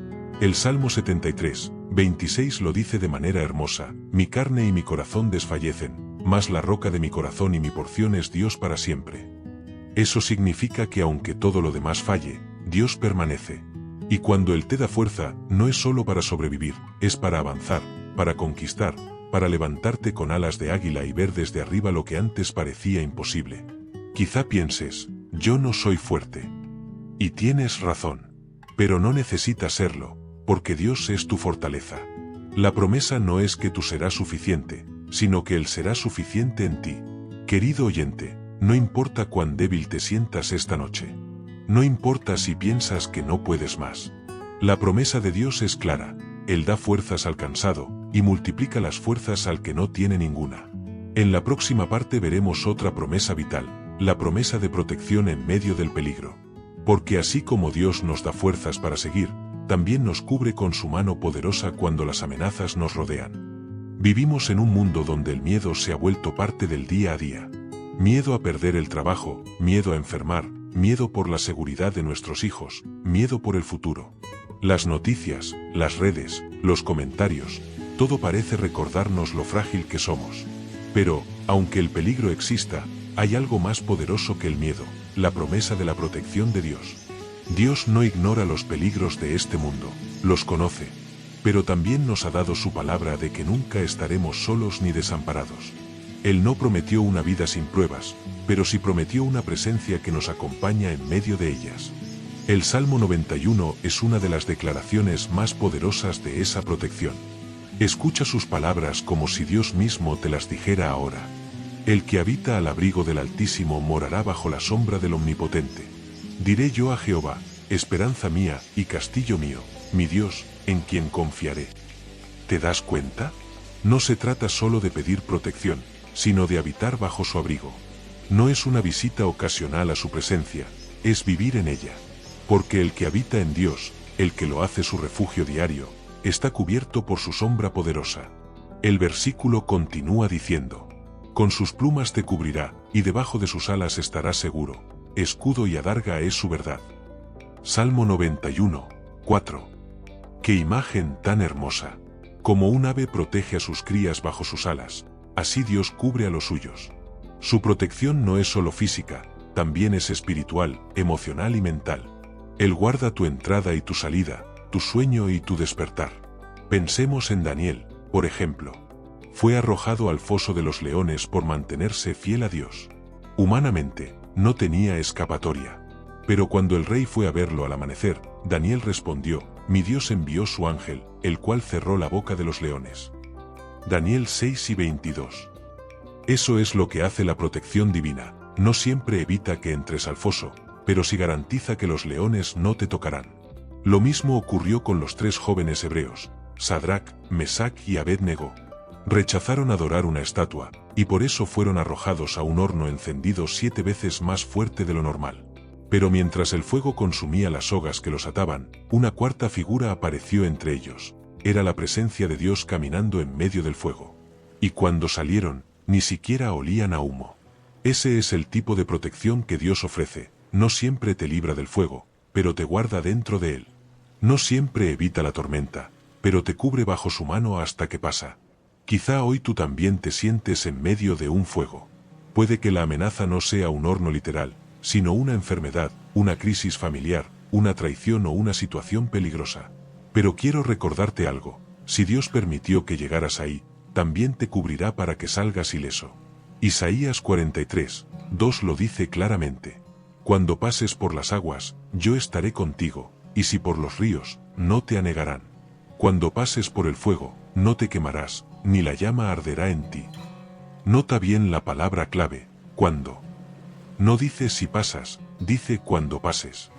El Salmo 73, 26 lo dice de manera hermosa: mi carne y mi corazón desfallecen, mas la roca de mi corazón y mi porción es Dios para siempre. Eso significa que aunque todo lo demás falle, Dios permanece. Y cuando Él te da fuerza, no es solo para sobrevivir, es para avanzar, para conquistar, para levantarte con alas de águila y ver desde arriba lo que antes parecía imposible. Quizá pienses, yo no soy fuerte. Y tienes razón. Pero no necesitas serlo, porque Dios es tu fortaleza. La promesa no es que tú serás suficiente, sino que Él será suficiente en ti. Querido oyente, no importa cuán débil te sientas esta noche. No importa si piensas que no puedes más. La promesa de Dios es clara: Él da fuerzas al cansado, y multiplica las fuerzas al que no tiene ninguna. En la próxima parte veremos otra promesa vital, la promesa de protección en medio del peligro. Porque así como Dios nos da fuerzas para seguir, también nos cubre con su mano poderosa cuando las amenazas nos rodean. Vivimos en un mundo donde el miedo se ha vuelto parte del día a día. Miedo a perder el trabajo, miedo a enfermar, miedo por la seguridad de nuestros hijos, miedo por el futuro. Las noticias, las redes, los comentarios, todo parece recordarnos lo frágil que somos. Pero, aunque el peligro exista, hay algo más poderoso que el miedo: la promesa de la protección de Dios. Dios no ignora los peligros de este mundo, los conoce, pero también nos ha dado su palabra de que nunca estaremos solos ni desamparados. Él no prometió una vida sin pruebas, pero sí prometió una presencia que nos acompaña en medio de ellas. El Salmo 91 es una de las declaraciones más poderosas de esa protección. Escucha sus palabras como si Dios mismo te las dijera ahora. El que habita al abrigo del Altísimo morará bajo la sombra del Omnipotente. Diré yo a Jehová, esperanza mía y castillo mío, mi Dios, en quien confiaré. ¿Te das cuenta? No se trata solo de pedir protección, sino de habitar bajo su abrigo. No es una visita ocasional a su presencia, es vivir en ella. Porque el que habita en Dios, el que lo hace su refugio diario, está cubierto por su sombra poderosa. El versículo continúa diciendo: con sus plumas te cubrirá, y debajo de sus alas estarás seguro. Escudo y adarga es su verdad. Salmo 91, 4. ¡Qué imagen tan hermosa! Como un ave protege a sus crías bajo sus alas, así Dios cubre a los suyos. Su protección no es solo física, también es espiritual, emocional y mental. Él guarda tu entrada y tu salida, tu sueño y tu despertar. Pensemos en Daniel, por ejemplo. Fue arrojado al foso de los leones por mantenerse fiel a Dios. Humanamente, no tenía escapatoria. Pero cuando el rey fue a verlo al amanecer, Daniel respondió: mi Dios envió su ángel, el cual cerró la boca de los leones. Daniel 6:22. Eso es lo que hace la protección divina. No siempre evita que entres al foso, pero sí garantiza que los leones no te tocarán. Lo mismo ocurrió con los 3 jóvenes hebreos, Sadrac, Mesac y Abed-Nego. Rechazaron adorar una estatua, y por eso fueron arrojados a un horno encendido 7 veces más fuerte de lo normal. Pero mientras el fuego consumía las sogas que los ataban, una cuarta figura apareció entre ellos. Era la presencia de Dios caminando en medio del fuego. Y cuando salieron, ni siquiera olían a humo. Ese es el tipo de protección que Dios ofrece. No siempre te libra del fuego, pero te guarda dentro de él. No siempre evita la tormenta, pero te cubre bajo su mano hasta que pasa. Quizá hoy tú también te sientes en medio de un fuego. Puede que la amenaza no sea un horno literal, sino una enfermedad, una crisis familiar, una traición o una situación peligrosa. Pero quiero recordarte algo: si Dios permitió que llegaras ahí, también te cubrirá para que salgas ileso. Isaías 43, 2 lo dice claramente. Cuando pases por las aguas, yo estaré contigo, y si por los ríos, no te anegarán. Cuando pases por el fuego, no te quemarás, ni la llama arderá en ti. Nota bien la palabra clave, cuando. No dice si pasas, dice cuando pases.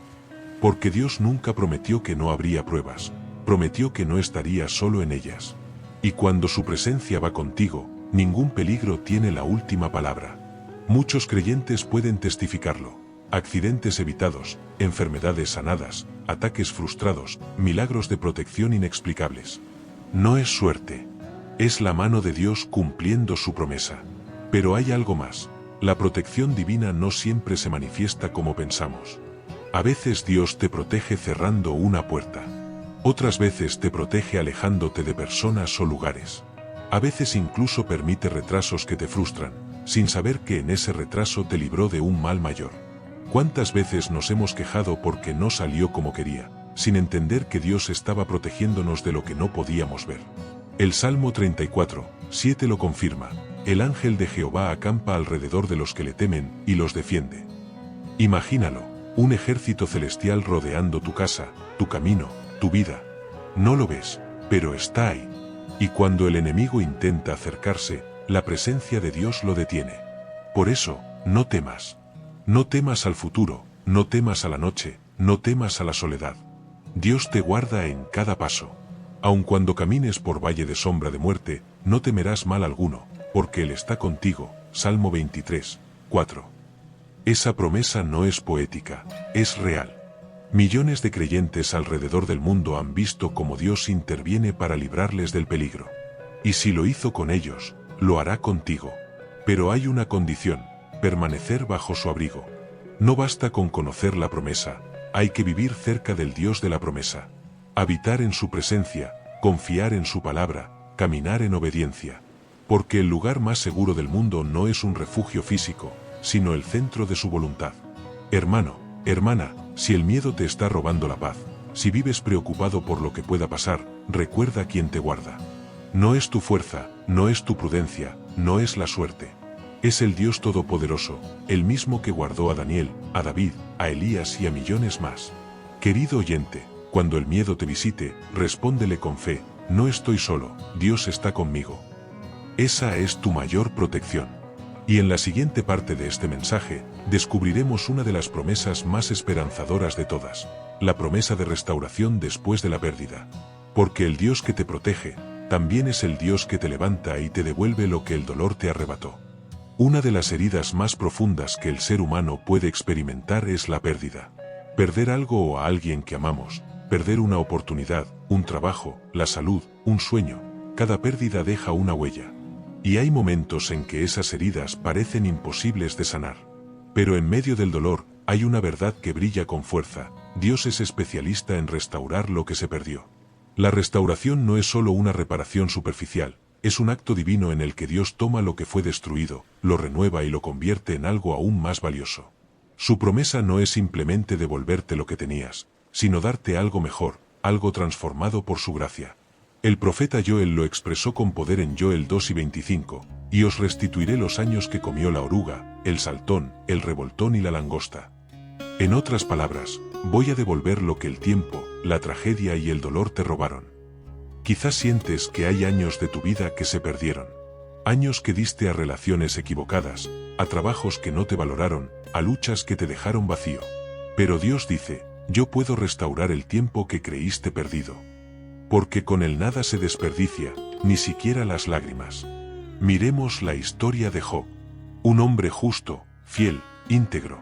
Porque Dios nunca prometió que no habría pruebas, prometió que no estarías solo en ellas. Y cuando su presencia va contigo, ningún peligro tiene la última palabra. Muchos creyentes pueden testificarlo. Accidentes evitados, enfermedades sanadas, ataques frustrados, milagros de protección inexplicables. No es suerte. Es la mano de Dios cumpliendo su promesa. Pero hay algo más. La protección divina no siempre se manifiesta como pensamos. A veces Dios te protege cerrando una puerta. Otras veces te protege alejándote de personas o lugares. A veces incluso permite retrasos que te frustran, sin saber que en ese retraso te libró de un mal mayor. ¿Cuántas veces nos hemos quejado porque no salió como quería, sin entender que Dios estaba protegiéndonos de lo que no podíamos ver? El Salmo 34, 7 lo confirma: el ángel de Jehová acampa alrededor de los que le temen y los defiende. Imagínalo, un ejército celestial rodeando tu casa, tu camino, tu vida. No lo ves, pero está ahí. Y cuando el enemigo intenta acercarse, la presencia de Dios lo detiene. Por eso, no temas. No temas al futuro, no temas a la noche, no temas a la soledad. Dios te guarda en cada paso. Aun cuando camines por valle de sombra de muerte, no temerás mal alguno, porque Él está contigo. Salmo 23, 4. Esa promesa no es poética, es real. Millones de creyentes alrededor del mundo han visto cómo Dios interviene para librarles del peligro. Y si lo hizo con ellos, lo hará contigo. Pero hay una condición: permanecer bajo su abrigo. No basta con conocer la promesa, hay que vivir cerca del Dios de la promesa. Habitar en su presencia, confiar en su palabra, caminar en obediencia. Porque el lugar más seguro del mundo no es un refugio físico, sino el centro de su voluntad. Hermano, hermana, si el miedo te está robando la paz, si vives preocupado por lo que pueda pasar, recuerda quién te guarda. No es tu fuerza, no es tu prudencia, no es la suerte. Es el Dios Todopoderoso, el mismo que guardó a Daniel, a David, a Elías y a millones más. Querido oyente, cuando el miedo te visite, respóndele con fe: no estoy solo, Dios está conmigo. Esa es tu mayor protección. Y en la siguiente parte de este mensaje, descubriremos una de las promesas más esperanzadoras de todas: la promesa de restauración después de la pérdida. Porque el Dios que te protege, también es el Dios que te levanta y te devuelve lo que el dolor te arrebató. Una de las heridas más profundas que el ser humano puede experimentar es la pérdida. Perder algo o a alguien que amamos, perder una oportunidad, un trabajo, la salud, un sueño. Cada pérdida deja una huella. Y hay momentos en que esas heridas parecen imposibles de sanar. Pero en medio del dolor, hay una verdad que brilla con fuerza: Dios es especialista en restaurar lo que se perdió. La restauración no es solo una reparación superficial, es un acto divino en el que Dios toma lo que fue destruido, lo renueva y lo convierte en algo aún más valioso. Su promesa no es simplemente devolverte lo que tenías, sino darte algo mejor, algo transformado por su gracia. El profeta Joel lo expresó con poder en Joel 2:25, y os restituiré los años que comió la oruga, el saltón, el revoltón y la langosta. En otras palabras, voy a devolver lo que el tiempo, la tragedia y el dolor te robaron. Quizás sientes que hay años de tu vida que se perdieron. Años que diste a relaciones equivocadas, a trabajos que no te valoraron, a luchas que te dejaron vacío. Pero Dios dice: yo puedo restaurar el tiempo que creíste perdido. Porque con él nada se desperdicia, ni siquiera las lágrimas. Miremos la historia de Job. Un hombre justo, fiel, íntegro.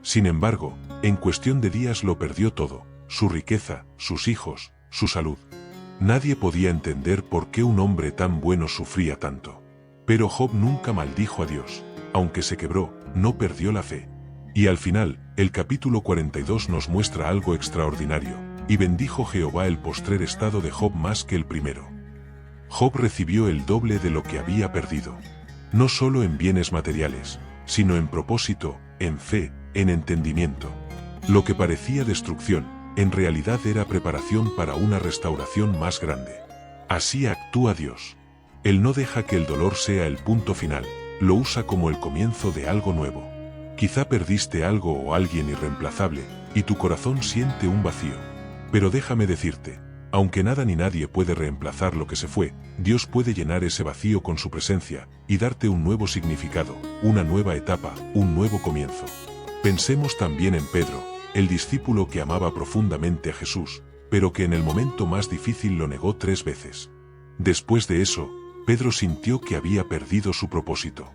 Sin embargo, en cuestión de días lo perdió todo: su riqueza, sus hijos, su salud. Nadie podía entender por qué un hombre tan bueno sufría tanto. Pero Job nunca maldijo a Dios. Aunque se quebró, no perdió la fe. Y al final, el capítulo 42 nos muestra algo extraordinario. Y bendijo Jehová el postrer estado de Job más que el primero. Job recibió el doble de lo que había perdido. No solo en bienes materiales, sino en propósito, en fe, en entendimiento. Lo que parecía destrucción, en realidad era preparación para una restauración más grande. Así actúa Dios. Él no deja que el dolor sea el punto final, lo usa como el comienzo de algo nuevo. Quizá perdiste algo o alguien irreemplazable, y tu corazón siente un vacío. Pero déjame decirte, aunque nada ni nadie puede reemplazar lo que se fue, Dios puede llenar ese vacío con su presencia, y darte un nuevo significado, una nueva etapa, un nuevo comienzo. Pensemos también en Pedro, el discípulo que amaba profundamente a Jesús, pero que en el momento más difícil lo negó 3 veces. Después de eso, Pedro sintió que había perdido su propósito.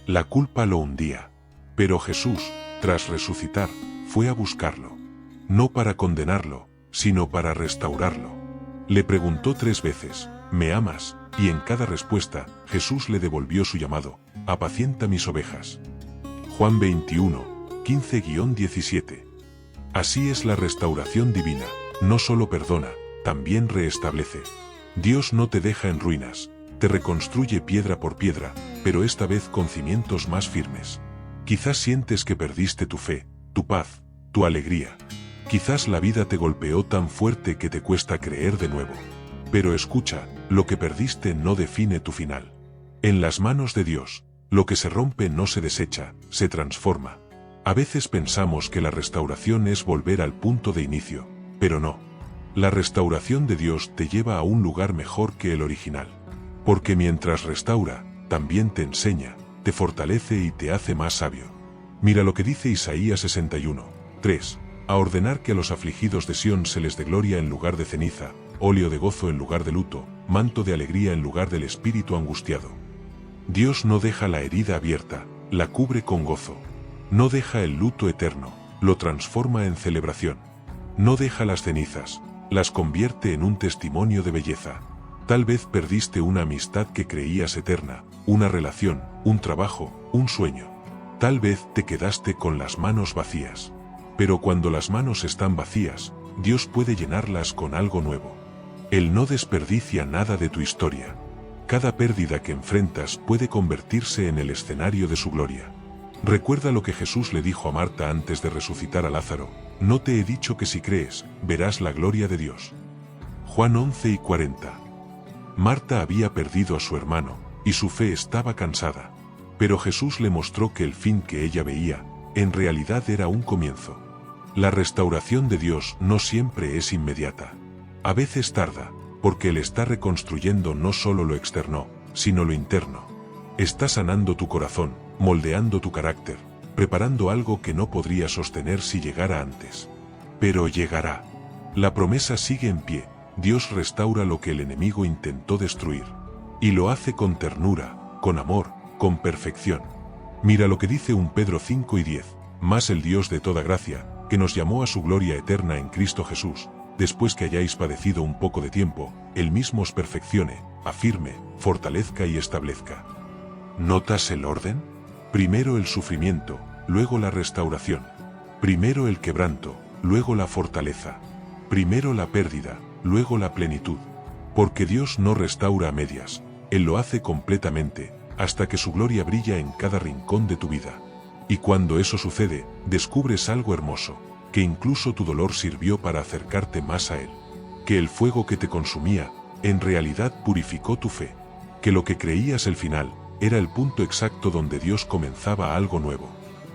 La culpa lo hundía. Pero Jesús, tras resucitar, fue a buscarlo. No para condenarlo, sino para restaurarlo. Le preguntó 3 veces, ¿me amas? Y en cada respuesta, Jesús le devolvió su llamado, apacienta mis ovejas. Juan 21, 15-17. Así es la restauración divina, no solo perdona, también reestablece. Dios no te deja en ruinas, te reconstruye piedra por piedra, pero esta vez con cimientos más firmes. Quizás sientes que perdiste tu fe, tu paz, tu alegría. Quizás la vida te golpeó tan fuerte que te cuesta creer de nuevo. Pero escucha, lo que perdiste no define tu final. En las manos de Dios, lo que se rompe no se desecha, se transforma. A veces pensamos que la restauración es volver al punto de inicio, pero no. La restauración de Dios te lleva a un lugar mejor que el original. Porque mientras restaura, también te enseña, te fortalece y te hace más sabio. Mira lo que dice Isaías 61, 3. A ordenar que a los afligidos de Sión se les dé gloria en lugar de ceniza, óleo de gozo en lugar de luto, manto de alegría en lugar del espíritu angustiado. Dios no deja la herida abierta, la cubre con gozo. No deja el luto eterno, lo transforma en celebración. No deja las cenizas, las convierte en un testimonio de belleza. Tal vez perdiste una amistad que creías eterna, una relación, un trabajo, un sueño. Tal vez te quedaste con las manos vacías. Pero cuando las manos están vacías, Dios puede llenarlas con algo nuevo. Él no desperdicia nada de tu historia. Cada pérdida que enfrentas puede convertirse en el escenario de su gloria. Recuerda lo que Jesús le dijo a Marta antes de resucitar a Lázaro, no te he dicho que si crees, verás la gloria de Dios. Juan 11:40. Marta había perdido a su hermano, y su fe estaba cansada. Pero Jesús le mostró que el fin que ella veía, en realidad era un comienzo. La restauración de Dios no siempre es inmediata. A veces tarda, porque Él está reconstruyendo no solo lo externo, sino lo interno. Está sanando tu corazón, moldeando tu carácter, preparando algo que no podría sostener si llegara antes. Pero llegará. La promesa sigue en pie, Dios restaura lo que el enemigo intentó destruir. Y lo hace con ternura, con amor, con perfección. Mira lo que dice 1 Pedro 5:10, mas el Dios de toda gracia, que nos llamó a su gloria eterna en Cristo Jesús, después que hayáis padecido un poco de tiempo, Él mismo os perfeccione, afirme, fortalezca y establezca. ¿Notas el orden? Primero el sufrimiento, luego la restauración. Primero el quebranto, luego la fortaleza. Primero la pérdida, luego la plenitud. Porque Dios no restaura a medias, Él lo hace completamente, hasta que su gloria brilla en cada rincón de tu vida. Y cuando eso sucede, descubres algo hermoso, que incluso tu dolor sirvió para acercarte más a Él. Que el fuego que te consumía, en realidad purificó tu fe. Que lo que creías el final, era el punto exacto donde Dios comenzaba algo nuevo.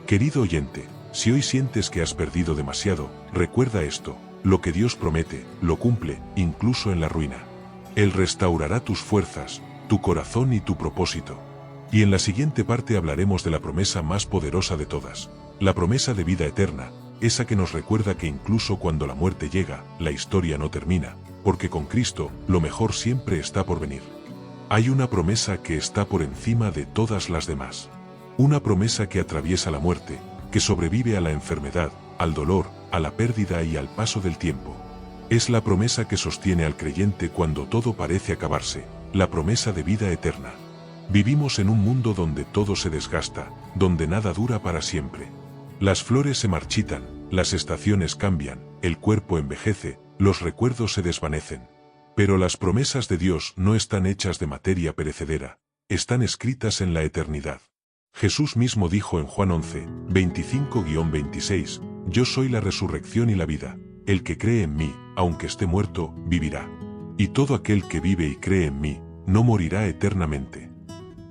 Querido oyente, si hoy sientes que has perdido demasiado, recuerda esto, lo que Dios promete, lo cumple, incluso en la ruina. Él restaurará tus fuerzas, tu corazón y tu propósito. Y en la siguiente parte hablaremos de la promesa más poderosa de todas, la promesa de vida eterna, esa que nos recuerda que incluso cuando la muerte llega, la historia no termina, porque con Cristo, lo mejor siempre está por venir. Hay una promesa que está por encima de todas las demás. Una promesa que atraviesa la muerte, que sobrevive a la enfermedad, al dolor, a la pérdida y al paso del tiempo. Es la promesa que sostiene al creyente cuando todo parece acabarse, la promesa de vida eterna. Vivimos en un mundo donde todo se desgasta, donde nada dura para siempre. Las flores se marchitan, las estaciones cambian, el cuerpo envejece, los recuerdos se desvanecen. Pero las promesas de Dios no están hechas de materia perecedera, están escritas en la eternidad. Jesús mismo dijo en Juan 11, 25-26, Yo soy la resurrección y la vida, el que cree en mí, aunque esté muerto, vivirá. Y todo aquel que vive y cree en mí, no morirá eternamente.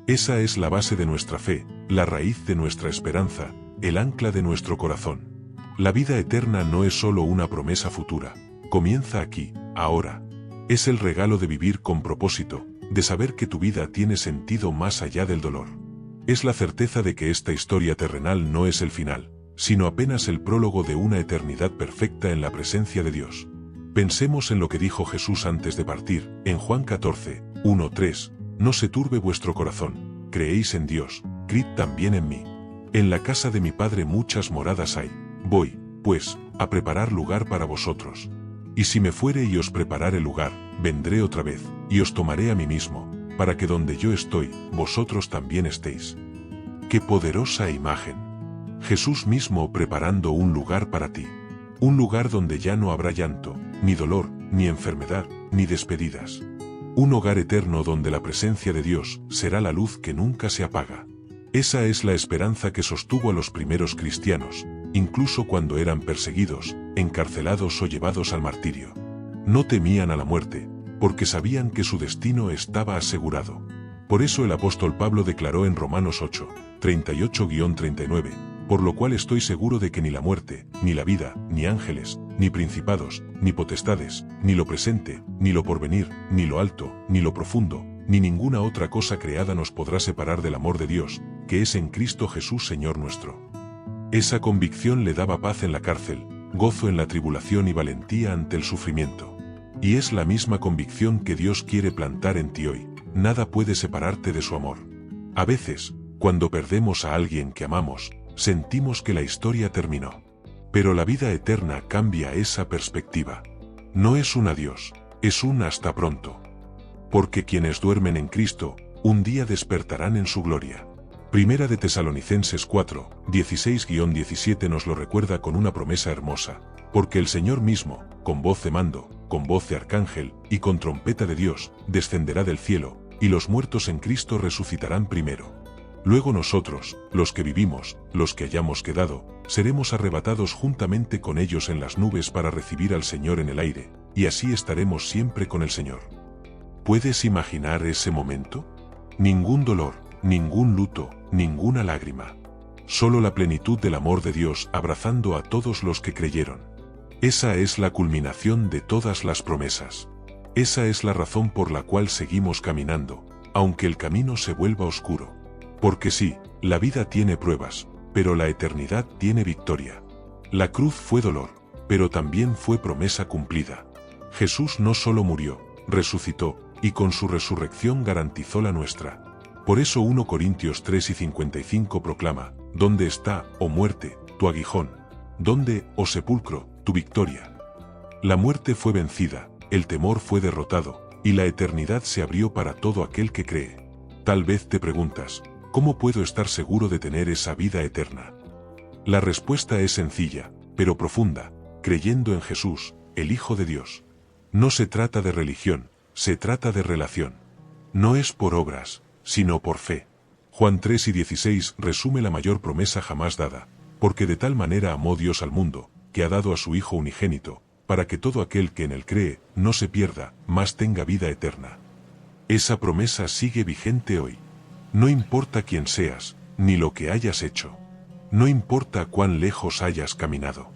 Esa es la base de nuestra fe, la raíz de nuestra esperanza, el ancla de nuestro corazón. La vida eterna no es solo una promesa futura, comienza aquí, ahora. Es el regalo de vivir con propósito, de saber que tu vida tiene sentido más allá del dolor. Es la certeza de que esta historia terrenal no es el final, sino apenas el prólogo de una eternidad perfecta en la presencia de Dios. Pensemos en lo que dijo Jesús antes de partir, en Juan 14, 1-3, No se turbe vuestro corazón, creéis en Dios, creed también en mí. En la casa de mi Padre muchas moradas hay, voy, pues, a preparar lugar para vosotros. Y si me fuere y os preparare lugar, vendré otra vez, y os tomaré a mí mismo, para que donde yo estoy, vosotros también estéis. ¡Qué poderosa imagen! Jesús mismo preparando un lugar para ti. Un lugar donde ya no habrá llanto, ni dolor, ni enfermedad, ni despedidas. Un hogar eterno donde la presencia de Dios será la luz que nunca se apaga. Esa es la esperanza que sostuvo a los primeros cristianos, incluso cuando eran perseguidos, encarcelados o llevados al martirio. No temían a la muerte, porque sabían que su destino estaba asegurado. Por eso el apóstol Pablo declaró en Romanos 8, 38-39, por lo cual estoy seguro de que ni la muerte, ni la vida, ni ángeles, ni principados, ni potestades, ni lo presente, ni lo porvenir, ni lo alto, ni lo profundo, ni ninguna otra cosa creada nos podrá separar del amor de Dios, que es en Cristo Jesús Señor nuestro. Esa convicción le daba paz en la cárcel, gozo en la tribulación y valentía ante el sufrimiento. Y es la misma convicción que Dios quiere plantar en ti hoy, nada puede separarte de su amor. A veces, cuando perdemos a alguien que amamos, sentimos que la historia terminó. Pero la vida eterna cambia esa perspectiva. No es un adiós, es un hasta pronto. Porque quienes duermen en Cristo, un día despertarán en su gloria. Primera de Tesalonicenses 4, 16-17 nos lo recuerda con una promesa hermosa, porque el Señor mismo, con voz de mando, con voz de arcángel, y con trompeta de Dios, descenderá del cielo, y los muertos en Cristo resucitarán primero. Luego nosotros, los que vivimos, los que hayamos quedado, seremos arrebatados juntamente con ellos en las nubes para recibir al Señor en el aire, y así estaremos siempre con el Señor. ¿Puedes imaginar ese momento? Ningún dolor, ningún luto, ninguna lágrima. Solo la plenitud del amor de Dios abrazando a todos los que creyeron. Esa es la culminación de todas las promesas. Esa es la razón por la cual seguimos caminando, aunque el camino se vuelva oscuro. Porque sí, la vida tiene pruebas, pero la eternidad tiene victoria. La cruz fue dolor, pero también fue promesa cumplida. Jesús no solo murió, resucitó, y con su resurrección garantizó la nuestra. Por eso 1 Corintios 3:55 proclama, ¿dónde está, oh muerte, tu aguijón? ¿Dónde, oh sepulcro, tu victoria? La muerte fue vencida, el temor fue derrotado, y la eternidad se abrió para todo aquel que cree. Tal vez te preguntas, ¿cómo puedo estar seguro de tener esa vida eterna? La respuesta es sencilla, pero profunda, creyendo en Jesús, el Hijo de Dios. No se trata de religión, se trata de relación. No es por obras, sino por fe. Juan 3:16 resume la mayor promesa jamás dada, porque de tal manera amó Dios al mundo, que ha dado a su Hijo unigénito, para que todo aquel que en él cree, no se pierda, mas tenga vida eterna. Esa promesa sigue vigente hoy. No importa quién seas, ni lo que hayas hecho. No importa cuán lejos hayas caminado.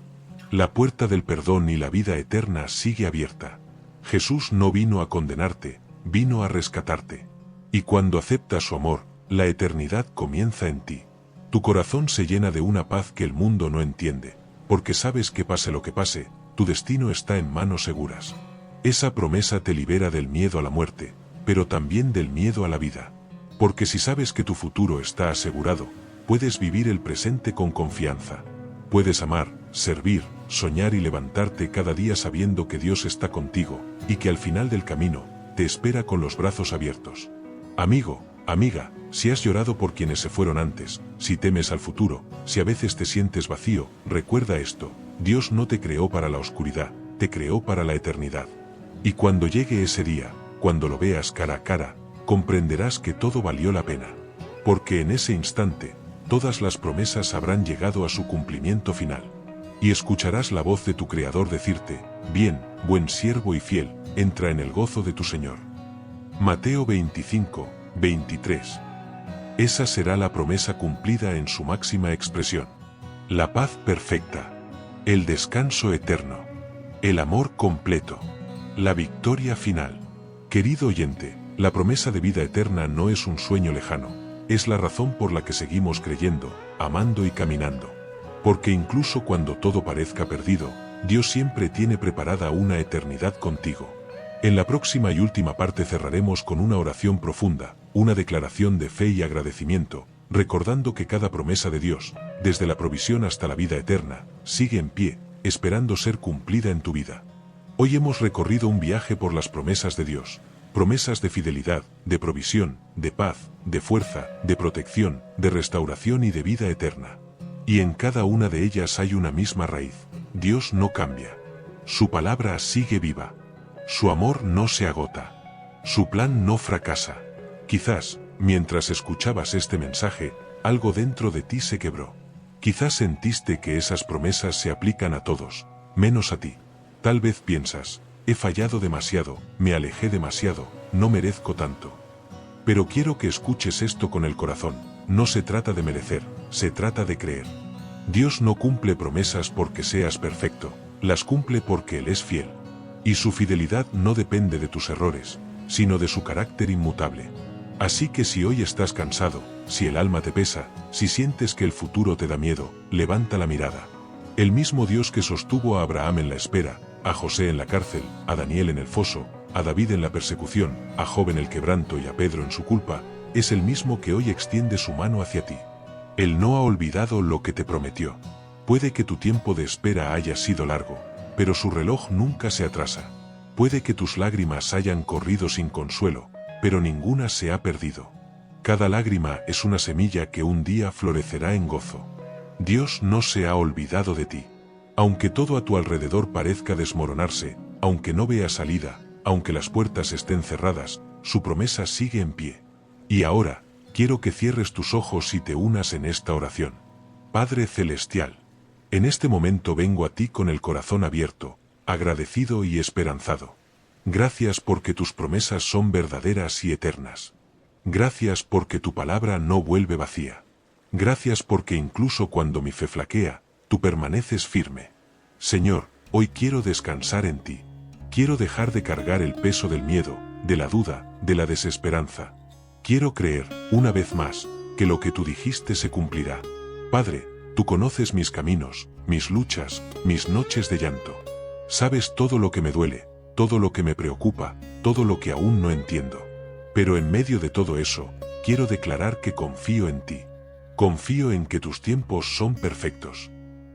La puerta del perdón y la vida eterna sigue abierta. Jesús no vino a condenarte, vino a rescatarte. Y cuando aceptas su amor, la eternidad comienza en ti. Tu corazón se llena de una paz que el mundo no entiende, porque sabes que pase lo que pase, tu destino está en manos seguras. Esa promesa te libera del miedo a la muerte, pero también del miedo a la vida. Porque si sabes que tu futuro está asegurado, puedes vivir el presente con confianza. Puedes amar, servir, soñar y levantarte cada día sabiendo que Dios está contigo, y que al final del camino, te espera con los brazos abiertos. Amigo, amiga, si has llorado por quienes se fueron antes, si temes al futuro, si a veces te sientes vacío, recuerda esto: Dios no te creó para la oscuridad, te creó para la eternidad. Y cuando llegue ese día, cuando lo veas cara a cara, comprenderás que todo valió la pena. Porque en ese instante, todas las promesas habrán llegado a su cumplimiento final. Y escucharás la voz de tu Creador decirte: bien, buen siervo y fiel, entra en el gozo de tu Señor. Mateo 25, 23. Esa será la promesa cumplida en su máxima expresión. La paz perfecta, el descanso eterno, el amor completo, la victoria final. Querido oyente, la promesa de vida eterna no es un sueño lejano, es la razón por la que seguimos creyendo, amando y caminando. Porque incluso cuando todo parezca perdido, Dios siempre tiene preparada una eternidad contigo. En la próxima y última parte cerraremos con una oración profunda, una declaración de fe y agradecimiento, recordando que cada promesa de Dios, desde la provisión hasta la vida eterna, sigue en pie, esperando ser cumplida en tu vida. Hoy hemos recorrido un viaje por las promesas de Dios, promesas de fidelidad, de provisión, de paz, de fuerza, de protección, de restauración y de vida eterna. Y en cada una de ellas hay una misma raíz: Dios no cambia. Su palabra sigue viva. Su amor no se agota. Su plan no fracasa. Quizás, mientras escuchabas este mensaje, algo dentro de ti se quebró. Quizás sentiste que esas promesas se aplican a todos, menos a ti. Tal vez piensas: he fallado demasiado, me alejé demasiado, no merezco tanto. Pero quiero que escuches esto con el corazón: no se trata de merecer, se trata de creer. Dios no cumple promesas porque seas perfecto, las cumple porque Él es fiel. Y su fidelidad no depende de tus errores, sino de su carácter inmutable. Así que si hoy estás cansado, si el alma te pesa, si sientes que el futuro te da miedo, levanta la mirada. El mismo Dios que sostuvo a Abraham en la espera, a José en la cárcel, a Daniel en el foso, a David en la persecución, a Job en el quebranto y a Pedro en su culpa, es el mismo que hoy extiende su mano hacia ti. Él no ha olvidado lo que te prometió. Puede que tu tiempo de espera haya sido largo, pero su reloj nunca se atrasa. Puede que tus lágrimas hayan corrido sin consuelo, pero ninguna se ha perdido. Cada lágrima es una semilla que un día florecerá en gozo. Dios no se ha olvidado de ti. Aunque todo a tu alrededor parezca desmoronarse, aunque no veas salida, aunque las puertas estén cerradas, su promesa sigue en pie. Y ahora, quiero que cierres tus ojos y te unas en esta oración. Padre Celestial, en este momento vengo a ti con el corazón abierto, agradecido y esperanzado. Gracias porque tus promesas son verdaderas y eternas. Gracias porque tu palabra no vuelve vacía. Gracias porque incluso cuando mi fe flaquea, tú permaneces firme. Señor, hoy quiero descansar en ti. Quiero dejar de cargar el peso del miedo, de la duda, de la desesperanza. Quiero creer, una vez más, que lo que tú dijiste se cumplirá. Padre, tú conoces mis caminos, mis luchas, mis noches de llanto. Sabes todo lo que me duele, todo lo que me preocupa, todo lo que aún no entiendo. Pero en medio de todo eso, quiero declarar que confío en ti. Confío en que tus tiempos son perfectos.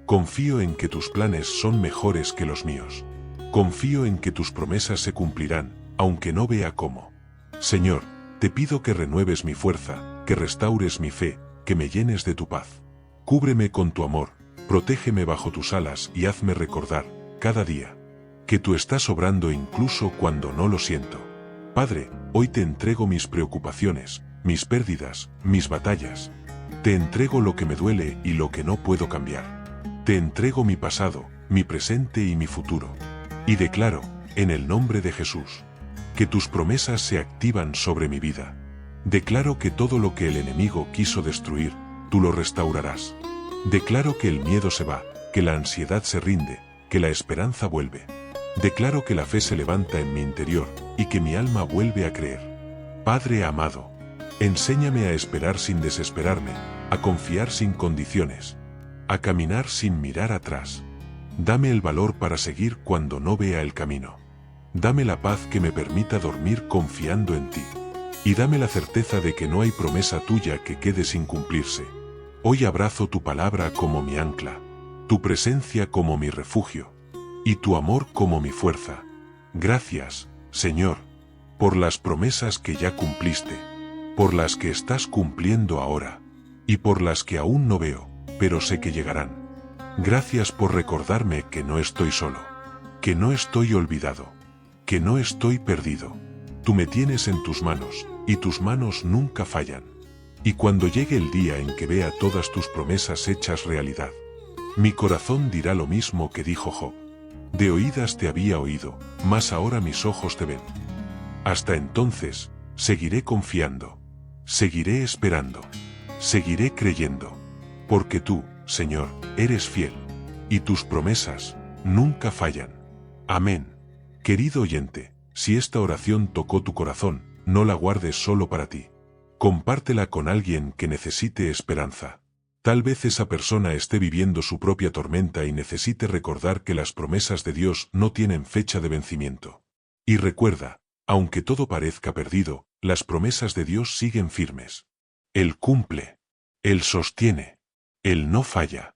Confío en que tus planes son mejores que los míos. Confío en que tus promesas se cumplirán, aunque no vea cómo. Señor, te pido que renueves mi fuerza, que restaures mi fe, que me llenes de tu paz. Cúbreme con tu amor, protégeme bajo tus alas y hazme recordar, cada día, que tú estás obrando incluso cuando no lo siento. Padre, hoy te entrego mis preocupaciones, mis pérdidas, mis batallas. Te entrego lo que me duele y lo que no puedo cambiar. Te entrego mi pasado, mi presente y mi futuro. Y declaro, en el nombre de Jesús, que tus promesas se activan sobre mi vida. Declaro que todo lo que el enemigo quiso destruir, tú lo restaurarás. Declaro que el miedo se va, que la ansiedad se rinde, que la esperanza vuelve. Declaro que la fe se levanta en mi interior y que mi alma vuelve a creer. Padre amado, enséñame a esperar sin desesperarme, a confiar sin condiciones, a caminar sin mirar atrás. Dame el valor para seguir cuando no vea el camino. Dame la paz que me permita dormir confiando en ti. Y dame la certeza de que no hay promesa tuya que quede sin cumplirse. Hoy abrazo tu palabra como mi ancla, tu presencia como mi refugio, y tu amor como mi fuerza. Gracias, Señor, por las promesas que ya cumpliste. por las que estás cumpliendo ahora, y por las que aún no veo, pero sé que llegarán. Gracias por recordarme que no estoy solo, que no estoy olvidado, que no estoy perdido. Tú me tienes en tus manos, y tus manos nunca fallan. Y cuando llegue el día en que vea todas tus promesas hechas realidad, mi corazón dirá lo mismo que dijo Job. De oídas te había oído, mas ahora mis ojos te ven. Hasta entonces, seguiré confiando, seguiré esperando, seguiré creyendo, porque tú, Señor, eres fiel, y tus promesas nunca fallan. Amén. Querido oyente, si esta oración tocó tu corazón, no la guardes solo para ti. Compártela con alguien que necesite esperanza. Tal vez esa persona esté viviendo su propia tormenta y necesite recordar que las promesas de Dios no tienen fecha de vencimiento. Y recuerda, aunque todo parezca perdido, las promesas de Dios siguen firmes. Él cumple. Él sostiene. Él no falla.